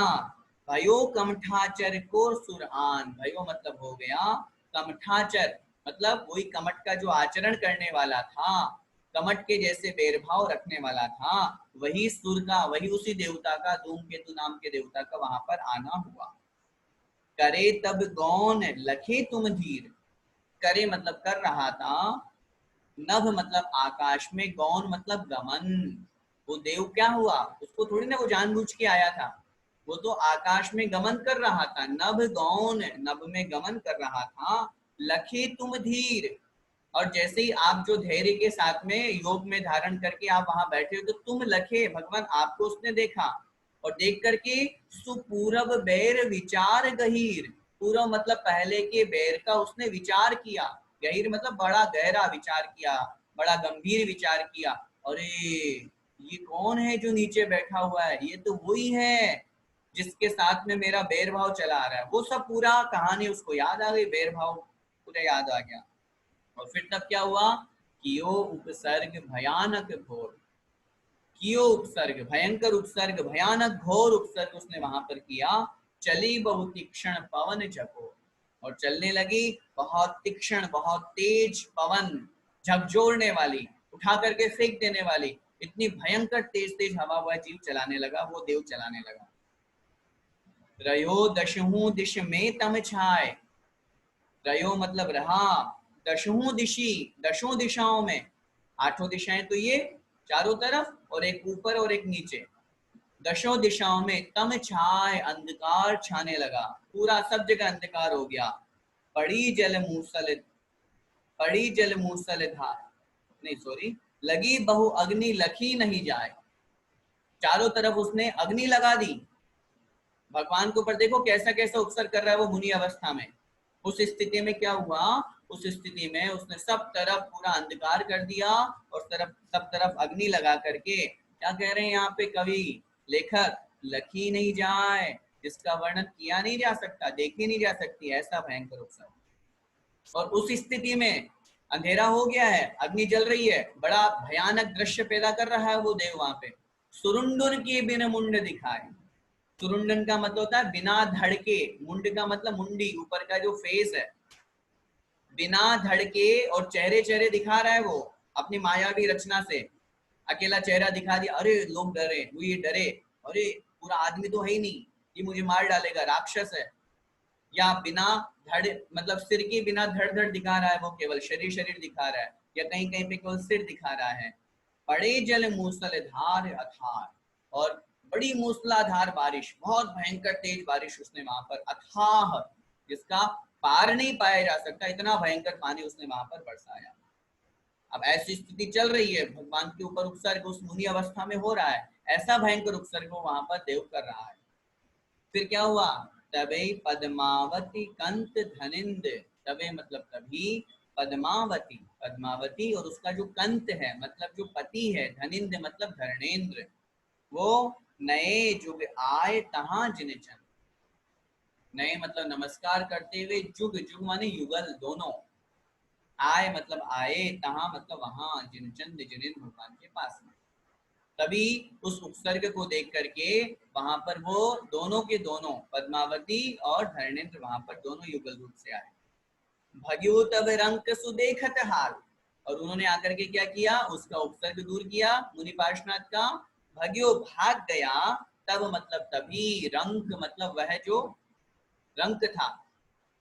भयो कमठाचर को सुरआन, भयो मतलब हो गया, कमठाचर मतलब वही कमट का जो आचरण करने वाला था, कमट के जैसे भेदभाव रखने वाला था, वही सुर का, वही उसी देवता का, धूमकेतु नाम के देवता का वहां पर आना हुआ। करे तब गौन लखे तुम धीर, करे मतलब कर रहा था, नभ मतलब आकाश में, गौन मतलब गमन। वो देव क्या हुआ, उसको थोड़ी ना वो जानबूझ के आया था, वो तो आकाश में गमन कर रहा था, नभ गौन, नभ में गमन कर रहा था। लखे तुम धीर, और जैसे ही आप जो धैर्य के साथ में योग में धारण करके आप वहां बैठे हो, तो तुम लखे, भगवान आपको उसने देखा, और देख करके सुपूरब बैर विचार गहीर, पूर्व मतलब पहले के बैर का उसने विचार किया, गहीर मतलब बड़ा गहरा विचार किया, बड़ा गंभीर विचार किया। अरे ये कौन है जो नीचे बैठा हुआ है, ये तो वही है जिसके साथ में मेरा बैर भाव चला आ रहा है। वो सब पूरा कहानी उसको याद आ गई, बैर भाव पूरा याद आ गया। और फिर तब क्या हुआ, कियो उपसर्ग भयानक घोर, कियो उपसर्ग भयंकर उपसर्ग, भयानक घोर उपसर्ग उसने वहां पर किया। चली बहुत तीक्ष्ण पवन झको, और चलने लगी बहुत तीक्ष्ण, बहुत तेज पवन, झकझोरने वाली, उठा करके फेंक देने वाली, इतनी भयंकर तेज तेज हवा हुआ जीव चलाने लगा, वो देव चलाने लगा। रयो दशहू दिश में तम छाए, रयो मतलब रहा, दशहू दिशी, दशों दिशाओं में, आठों दिशाएं तो ये चारों तरफ, और एक ऊपर और एक नीचे, दशों दिशाओं में तम छाए, अंधकार छाने लगा, पूरा सब जगह अंधकार हो गया। पड़ी जल मूसल, पड़ी जल मूसल धार, नहीं सॉरी, लगी बहु अग्नि लखी नहीं जाए, चारों तरफ उसने अग्नि लगा दी। भगवान के ऊपर देखो कैसा कैसा उपसर्ग कर रहा है वो मुनि अवस्था में। उस स्थिति में क्या हुआ, उस स्थिति में उसने सब तरफ पूरा अंधकार कर दिया, और सब तरफ अग्नि लगा करके, क्या कह रहे हैं यहाँ पे कवि लेखक, लखी नहीं जाए, जिसका वर्णन किया नहीं जा सकता, देखी नहीं जा सकती, ऐसा भयंकर उपसर्ग। और उस स्थिति में अंधेरा हो गया है, अग्नि जल रही है, बड़ा भयानक दृश्य पैदा कर रहा है वो देव वहां पे। सुरुंडुन की बिन मुंड दिखाए, सुरुंडन का मतलब होता है बिना धड़के, मुंड का मतलब मुंडी, ऊपर का जो फेस है, बिना धड़के, और चेहरे चेहरे दिखा रहा है वो अपनी मायावी रचना से, अकेला चेहरा दिखा दिया, अरे लोग डरे, वो ये डरे, अरे पूरा आदमी तो है ही नहीं, ये मुझे मार डालेगा, राक्षस है। या बिना धड़ मतलब सिर के बिना धड़ धड़ दिखा रहा है, वो केवल शरीर शरीर दिखा रहा है, या कहीं कहीं पे केवल सिर दिखा रहा है। पड़े जल मूसलधार अथार, और बड़ी मूसलाधार बारिश, बहुत भयंकर तेज बारिश उसने वहां पर, अथाह जिसका पार नहीं पाया जा सकता, इतना भयंकर पानी उसने वहां पर बरसाया। अब ऐसी स्थिति चल रही है, भगवान के ऊपर उपसर्ग उस मुनि अवस्था में हो रहा है, ऐसा भयंकर उपसर्ग वो वहां पर देव कर रहा है। फिर क्या हुआ, तबे पद्मावती कंत धनिंद, तबे मतलब तभी, पद्मावती, पद्मावती और उसका जो कंत है मतलब जो पति है, धनिंद मतलब धर्णेन्द्र, वो नए जुग आए तहां जिन चंद, नए मतलब नमस्कार करते हुए, जुग जुग माने युगल दोनों, आए मतलब आए, तहां मतलब वहां, जिन चंद जिनेन्द्र भगवान के पास में। तभी उस उपसर्ग को देख करके वहां पर वो दोनों के दोनों, पद्मावती और धर्मेंद्र वहां पर दोनों युगल रूप से आए। भग्यो तब रंक सुदेखत हाल, और उन्होंने आकर के क्या किया, उसका उपसर्ग दूर किया मुनि पार्षनाथ का। भग्यो भाग गया, तब मतलब तभी, रंक मतलब वह जो रंक था,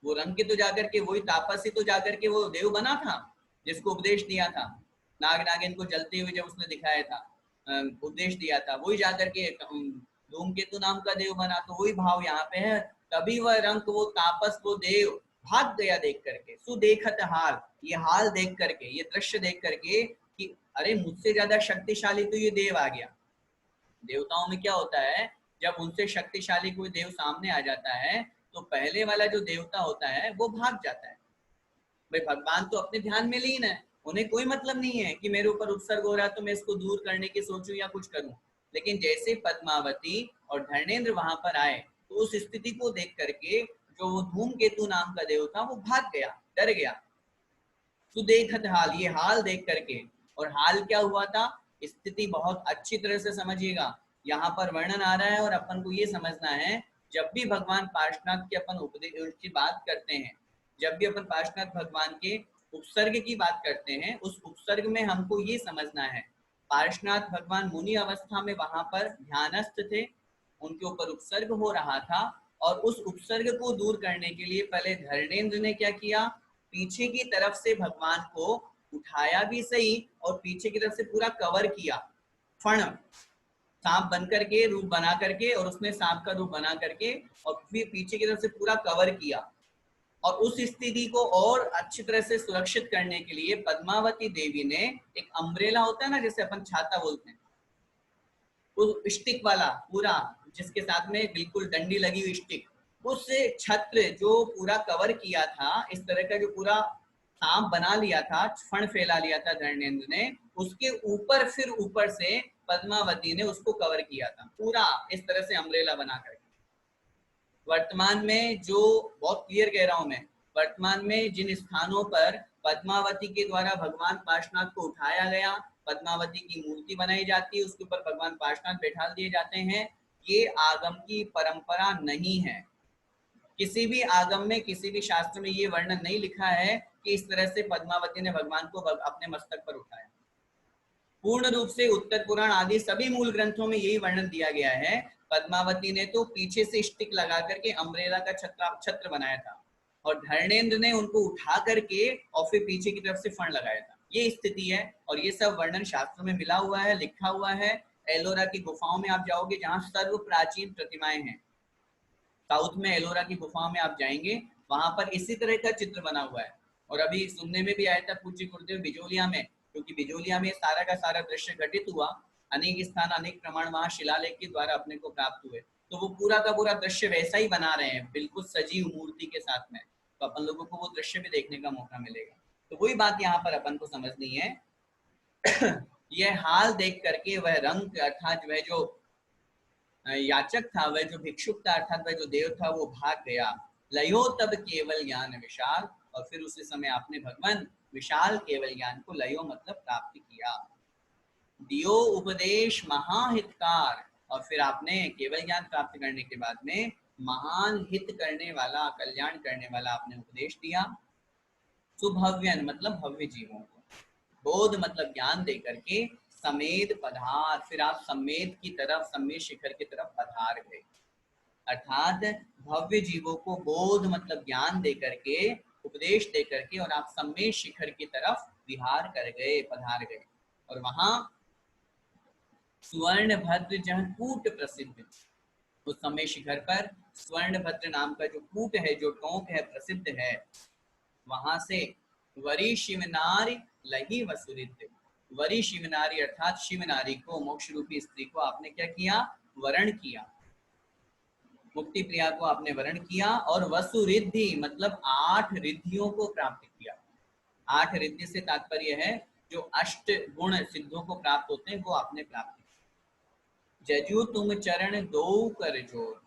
वो रंक के तो जाकर के वही तापसी तो जाकर के वो देव बना था जिसको उपदेश दिया था, नाग नागिन को जलते हुए जब उसने दिखाया था, उपदेश दिया था, वही जाकर के धूमकेतु नाम का देव बना, तो वही भाव यहाँ पे है। तभी वह रंक, वो तापस, वो देव भाग गया देख करके, सुदेखत हाल, ये हाल देख करके, ये दृश्य देख करके कि अरे मुझसे ज्यादा शक्तिशाली तो ये देव आ गया। देवताओं में क्या होता है, जब उनसे शक्तिशाली कोई देव सामने आ जाता है तो पहले वाला जो देवता होता है वो भाग जाता है। भाई भगवान तो अपने ध्यान में लीन है, उन्हें कोई मतलब नहीं है कि मेरे ऊपर उपसर्ग हो रहा है तो मैं इसको दूर करने की सोचूं या कुछ करूं। लेकिन जैसे पद्मावती और धर्मेंद्र वहां पर आए तो उस स्थिति को देख करके जो वो धूमकेतु नाम का देव था वो भाग गया, डर गया। सुदेखत हाल, ये हाल देख करके। और हाल क्या हुआ था, स्थिति बहुत अच्छी तरह से समझिएगा। यहाँ पर वर्णन आ रहा है और अपन को ये समझना है, जब भी भगवान पार्श्वनाथ के अपन उपदेश की बात करते हैं, जब भी अपन पार्श्वनाथ भगवान के उपसर्ग की बात करते हैं, उस उपसर्ग में हमको ये समझना है, पार्श्वनाथ भगवान मुनि अवस्था में वहां पर ध्यानस्थ थे, उनके ऊपर उपसर्ग हो रहा था। और उस उपसर्ग को दूर करने के लिए पहले धर्मेंद्र ने क्या किया, पीछे की तरफ से भगवान को उठाया भी सही और पीछे की तरफ से पूरा कवर किया। फण, सांप बन करके रूप बना करके और उसने सांप का रूप बना करके और फिर पीछे की तरफ से पूरा कवर किया। और उस स्थिति को और अच्छी तरह से सुरक्षित करने के लिए पद्मावती देवी ने एक अम्ब्रेला होता है ना, जैसे अपन छाता बोलते हैं, उस स्टिक वाला पूरा, जिसके साथ में बिल्कुल डंडी लगी हुई स्टिक, उस छत्र जो पूरा कवर किया था, इस तरह का जो पूरा सांप बना लिया था, फण फैला लिया था धर्मेंद्र ने, उसके ऊपर फिर ऊपर से पद्मावती ने उसको कवर किया था पूरा इस तरह से अम्ब्रेला बनाकर। वर्तमान में जो, बहुत क्लियर कह रहा हूं मैं, वर्तमान में जिन स्थानों पर पद्मावती के द्वारा भगवान पार्श्वनाथ को उठाया गया, पद्मावती की मूर्ति बनाई जाती है, उसके ऊपर भगवान पार्श्वनाथ बैठा दिए जाते हैं, ये आगम की परंपरा नहीं है। किसी भी आगम में, किसी भी शास्त्र में ये वर्णन नहीं लिखा है कि इस तरह से पद्मावती ने भगवान को अपने मस्तक पर उठाया। पूर्ण रूप से उत्तर पुराण आदि सभी मूल ग्रंथों में यही वर्णन दिया गया है। पद्मावती ने तो पीछे से स्टिक लगा करके अम्ब्रेला का छत्र बनाया था और धर्मेंद्र ने उनको उठा करके और फिर पीछे की तरफ से फण लगाया था। ये स्थिति है और ये सब वर्णन शास्त्रों में मिला हुआ है, लिखा हुआ है। एलोरा की गुफाओं में आप जाओगे जहाँ सर्व प्राचीन प्रतिमाएं हैं, साउथ में एलोरा की गुफाओं में आप जाएंगे, वहां पर इसी तरह का चित्र बना हुआ है। और अभी सुनने में भी आया था पूज्य गुरुदेव बिजोलिया में, क्योंकि बिजोलिया में सारा का सारा दृश्य घटित हुआ, अनेक स्थान अनेक प्रमाण वहां शिलालेख के द्वारा अपने को प्राप्त हुए, तो वो पूरा का पूरा दृश्य वैसा ही बना रहे हैं, बिल्कुल सजीव मूर्ति के साथ में। तो अपन लोगों को वो दृश्य भी देखने का मौका मिलेगा। तो वही बात यहाँ पर अपन को समझनी है। यह हाल देख करके वह रंग अर्थात वह जो याचक था, वह जो भिक्षुक था अर्थात वह जो देव था, वो भाग गया। लयो तब केवल ज्ञान विशाल, और फिर उसी समय आपने भगवान विशाल केवल ज्ञान को लयो मतलब प्राप्त किया। दियो उपदेश महाहितकार, और फिर आपने केवल ज्ञान प्राप्त करने के बाद में महान हित करने वाला, कल्याण करने वाला आपने उपदेश दिया। सुभव्यन मतलब भव्य जीवों को, बोध मतलब ज्ञान दे करके, समेत पधार, फिर आप समेत की तरफ, समेत शिखर की तरफ पधार गए। अर्थात भव्य जीवों को बोध मतलब ज्ञान दे करके, उपदेश दे करके, और आप समेत शिखर की तरफ विहार कर गए, पधार गए। और वहां स्वर्ण भद्र जहाँ कूट प्रसिद्ध, उस समय शिखर पर स्वर्ण भद्र नाम का जो कूट है, जो टोंक है, प्रसिद्ध है। वहां से वरी शिवनारी लही वसुरित, वरी शिवनारी अर्थात शिवनारी को, मोक्ष रूपी स्त्री को आपने क्या किया, वरण किया, मुक्ति प्रिया को आपने वरण किया। और वसुरिद्धि मतलब 8 रिद्धियों को प्राप्त किया। 8 रिद्धि से तात्पर्य है जो अष्ट गुण सिद्धों को प्राप्त होते हैं, वो आपने प्राप्त किया। जजू तुम चरण दो कर जोर,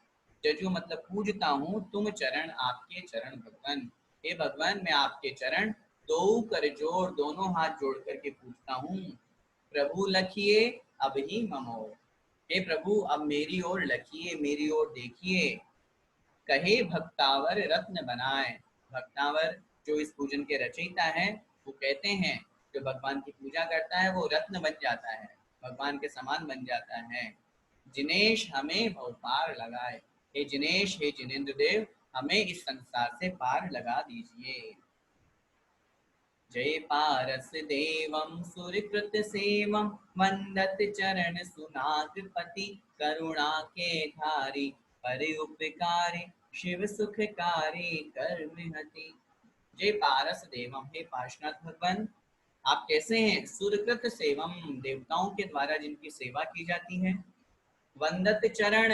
जजू मतलब पूजता हूँ, तुम चरण आपके चरण भगवान, हे भगवान मैं आपके चरण दो कर जोर, दोनों हाथ जोड़ करके पूछता हूँ। प्रभु लखिए अब ही ममो, हे प्रभु अब मेरी ओर लखिए, मेरी ओर देखिए। कहे भक्तावर रत्न बनाए, भक्तावर जो इस पूजन के रचयिता है, वो कहते हैं जो भगवान की पूजा करता है वो रत्न बन जाता है, भगवान के समान बन जाता है। जिनेश हमें भव पार लगाए, हे जिनेश, हे जिनेन्द्र देव, हमें इस संसार से पार लगा दीजिए। जय पारस देवम सुरकृत सेवम, वंदत चरण सुनागपति, करुणा के धारी हरि उपकारी, शिव सुखकारी कर्महति। जय पारस देवम, हे पार्श्वनाथ भगवान, आप कैसे हैं? सुरकृत सेवम, देवताओं के द्वारा जिनकी सेवा की जाती है। वंदत चरण,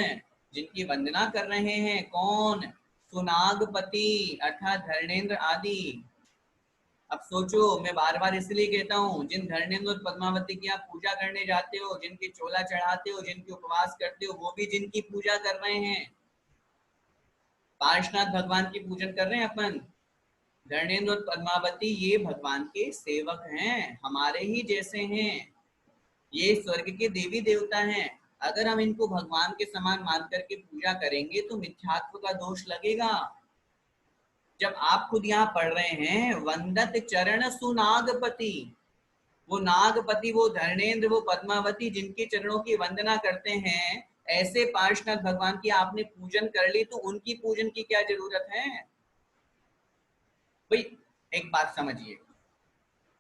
जिनकी वंदना कर रहे हैं, कौन? सुनागपति अर्थात धर्मेंद्र आदि। अब सोचो, मैं बार बार इसलिए कहता हूँ, जिन धर्मेंद्र और पद्मावती की आप पूजा करने जाते हो, जिनके चोला चढ़ाते हो, जिनके उपवास करते हो, वो भी जिनकी पूजा कर रहे हैं, पार्श्वनाथ भगवान की पूजन कर रहे हैं अपन। धर्मेंद्र और पद्मावती ये भगवान के सेवक हैं, हमारे ही जैसे हैं, ये स्वर्ग के देवी देवता हैं। अगर हम इनको भगवान के समान मान करके पूजा करेंगे तो मिथ्यात्व का दोष लगेगा। जब आप खुद यहाँ पढ़ रहे हैं वंदत चरण सुनागपति, वो नागपति, वो धर्मेंद्र, वो पद्मावती जिनके चरणों की वंदना करते हैं, ऐसे पार्श्वनाथ भगवान की आपने पूजन कर ली तो उनकी पूजन की क्या जरूरत है भाई। एक बात समझिए,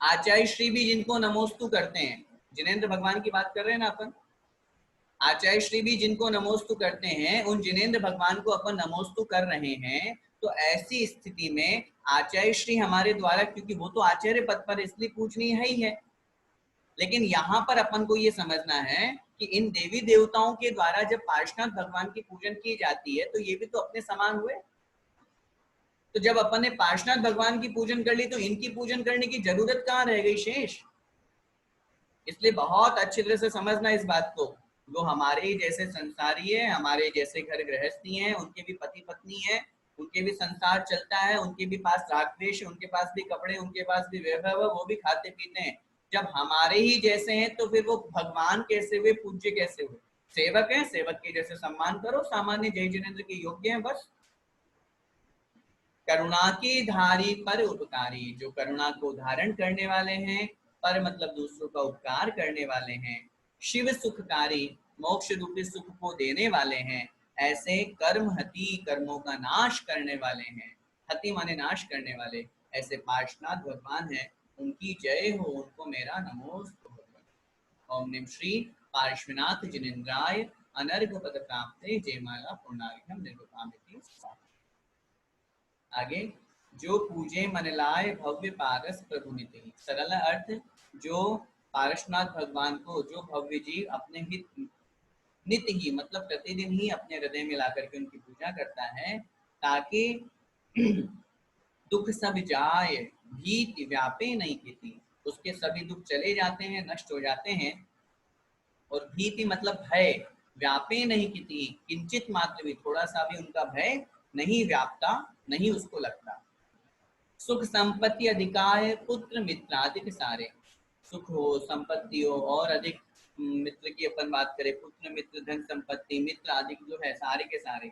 आचार्य श्री भी जिनको नमोस्तु करते हैं, जिनेंद्र भगवान की बात कर रहे हैं ना अपन, आचार्य श्री भी जिनको नमोस्तु करते हैं, उन जिनेंद्र भगवान को अपन नमोस्तु कर रहे हैं, तो ऐसी स्थिति में आचार्य श्री हमारे द्वारा, क्योंकि वो तो आचार्य पद पर इसलिए पूजनीय है ही है, लेकिन यहाँ पर अपन को ये समझना है कि इन देवी देवताओं के द्वारा जब पार्श्वनाथ भगवान की पूजन की जाती है तो ये भी तो अपने समान हुए। तो जब अपन ने पार्श्वनाथ भगवान की पूजन कर ली तो इनकी पूजन करने की जरूरत कहाँ रह गई शेष। इसलिए बहुत अच्छी तरह से समझना इस बात को, वो हमारे ही जैसे संसारी है, हमारे जैसे घर गृहस्थी हैं, उनके भी पति पत्नी है, उनके भी संसार चलता है, उनके भी पास राग द्वेष है, उनके पास भी कपड़े, उनके पास भी वैभव है, वो भी खाते पीते हैं। जब हमारे ही जैसे हैं तो फिर वो भगवान कैसे हुए, पूज्य कैसे हुए। सेवक है, सेवक के जैसे सम्मान करो, सामान्य जय जिनेंद्र के योग्य है बस। करुणा की धारी पर उपकारी, जो करुणा को धारण करने वाले हैं, पर मतलब दूसरों का उपकार करने वाले हैं। शिव सुखकारी, मोक्ष रूपी सुख को देने वाले हैं। ऐसे कर्म हति, कर्मों का नाश करने वाले हैं, हति माने नाश करने वाले, ऐसे पार्श्वनाथ भगवान हैं, उनकी जय हो, उनको मेरा नमोस्तु भगवान। ओम निम श्री पार्श्वनाथ जिनेन्द्राय अनर्घ पद प्राप्ते जयमाला पूर्णार्घ्यम निर्वकामिति स्वाहा। आगे, जो पूजे मन लाए भव्य पारस प्रभु निति। सरल अर्थ, जो पारसनाथ भगवान को, जो भव्य जी अपने हित नित्य ही मतलब प्रतिदिन ही अपने हृदय में लाकर के उनकी पूजा करता है, ताकि दुख सब जाए भीति व्यापे नहीं खेती, उसके सभी दुख चले जाते हैं, नष्ट हो जाते हैं। और भीति मतलब भय, व्यापे नहीं किती, किंचित मात्र भी, थोड़ा सा भी उनका भय नहीं व्यापता, नहीं उसको लगता। सुख संपत्ति अधिकाय पुत्र मित्र अधिक सारे, सुख हो, संपत्ति हो और अधिक मित्र की अपन बात करें, पुत्र मित्र धन संपत्ति मित्र आदि जो है सारे के सारे,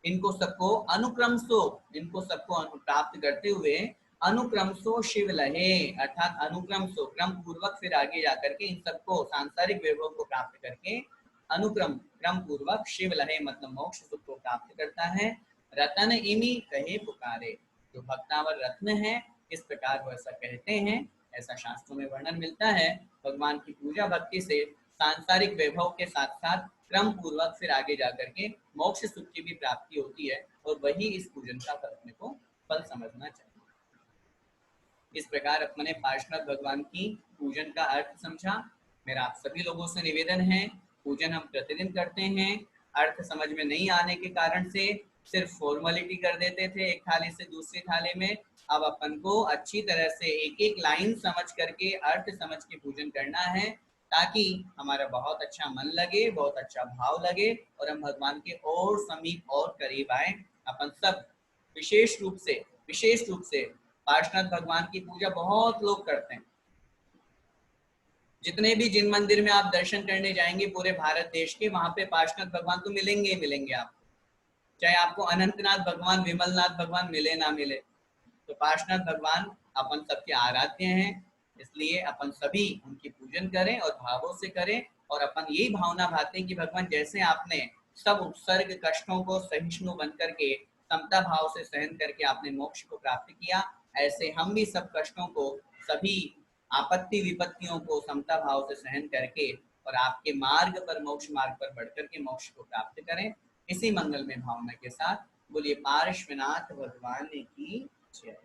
इनको सबको अनुक्रम सो, इनको सबको प्राप्त करते हुए अनुक्रम सो शिव लहे, अर्थात अनुक्रम सो क्रम पूर्वक फिर आगे जाकर के इन सबको सांसारिक वैभव को प्राप्त करके अनुक्रम क्रम पूर्वक शिव लहे मतलब मोक्ष सुख को प्राप्त करता है। रतन इमी कहे पुकारे, जो भक्तावर रत्न है, इस प्रकार वो ऐसा कहते हैं, ऐसा शास्त्रों में वर्णन मिलता है। भगवान की पूजा भक्ति से सांसारिक वैभव के साथ साथ क्रम पूर्वक फिर आगे जाकर के मोक्ष सुख की भी प्राप्ति होती है, और वही इस पूजन का अपने को फल समझना चाहिए। इस प्रकार अपने पार्श्वनाथ भगवान की पूजन का अर्थ समझा। मेरा आप सभी लोगों से निवेदन है, पूजन हम प्रतिदिन करते हैं, अर्थ समझ में नहीं आने के कारण से सिर्फ फॉर्मेलिटी कर देते थे एक थाली से दूसरी थाली में। अब अपन को अच्छी तरह से एक एक लाइन समझ करके अर्थ समझ के पूजन करना है, ताकि हमारा बहुत अच्छा मन लगे, बहुत अच्छा भाव लगे, और हम भगवान के और समीप और करीब आए। अपन सब विशेष रूप से पार्श्वनाथ भगवान की पूजा बहुत लोग करते हैं। जितने भी जिन मंदिर में आप दर्शन करने जाएंगे पूरे भारत देश के, वहां पे पार्श्वनाथ भगवान तो मिलेंगे ही मिलेंगे आपको, चाहे आपको अनंतनाथ भगवान, विमलनाथ भगवान मिले ना मिले। तो पार्श्वनाथ भगवान अपन सबके आराध्य हैं, इसलिए अपन सभी उनकी पूजन करें और भावों से करें। और अपन यही भावना भाते हैं कि भगवान जैसे आपने सब उपसर्ग कष्टों को सहिष्णु बन करके समता भाव से सहन करके आपने मोक्ष को प्राप्त किया, ऐसे हम भी सब कष्टों को, सभी आपत्ति विपत्तियों को समता भाव से सहन करके और आपके मार्ग पर, मोक्ष मार्ग पर बढ़कर के मोक्ष को प्राप्त करें। इसी मंगल में भावना के साथ बोलिए पार्श्वनाथ भगवान की जय।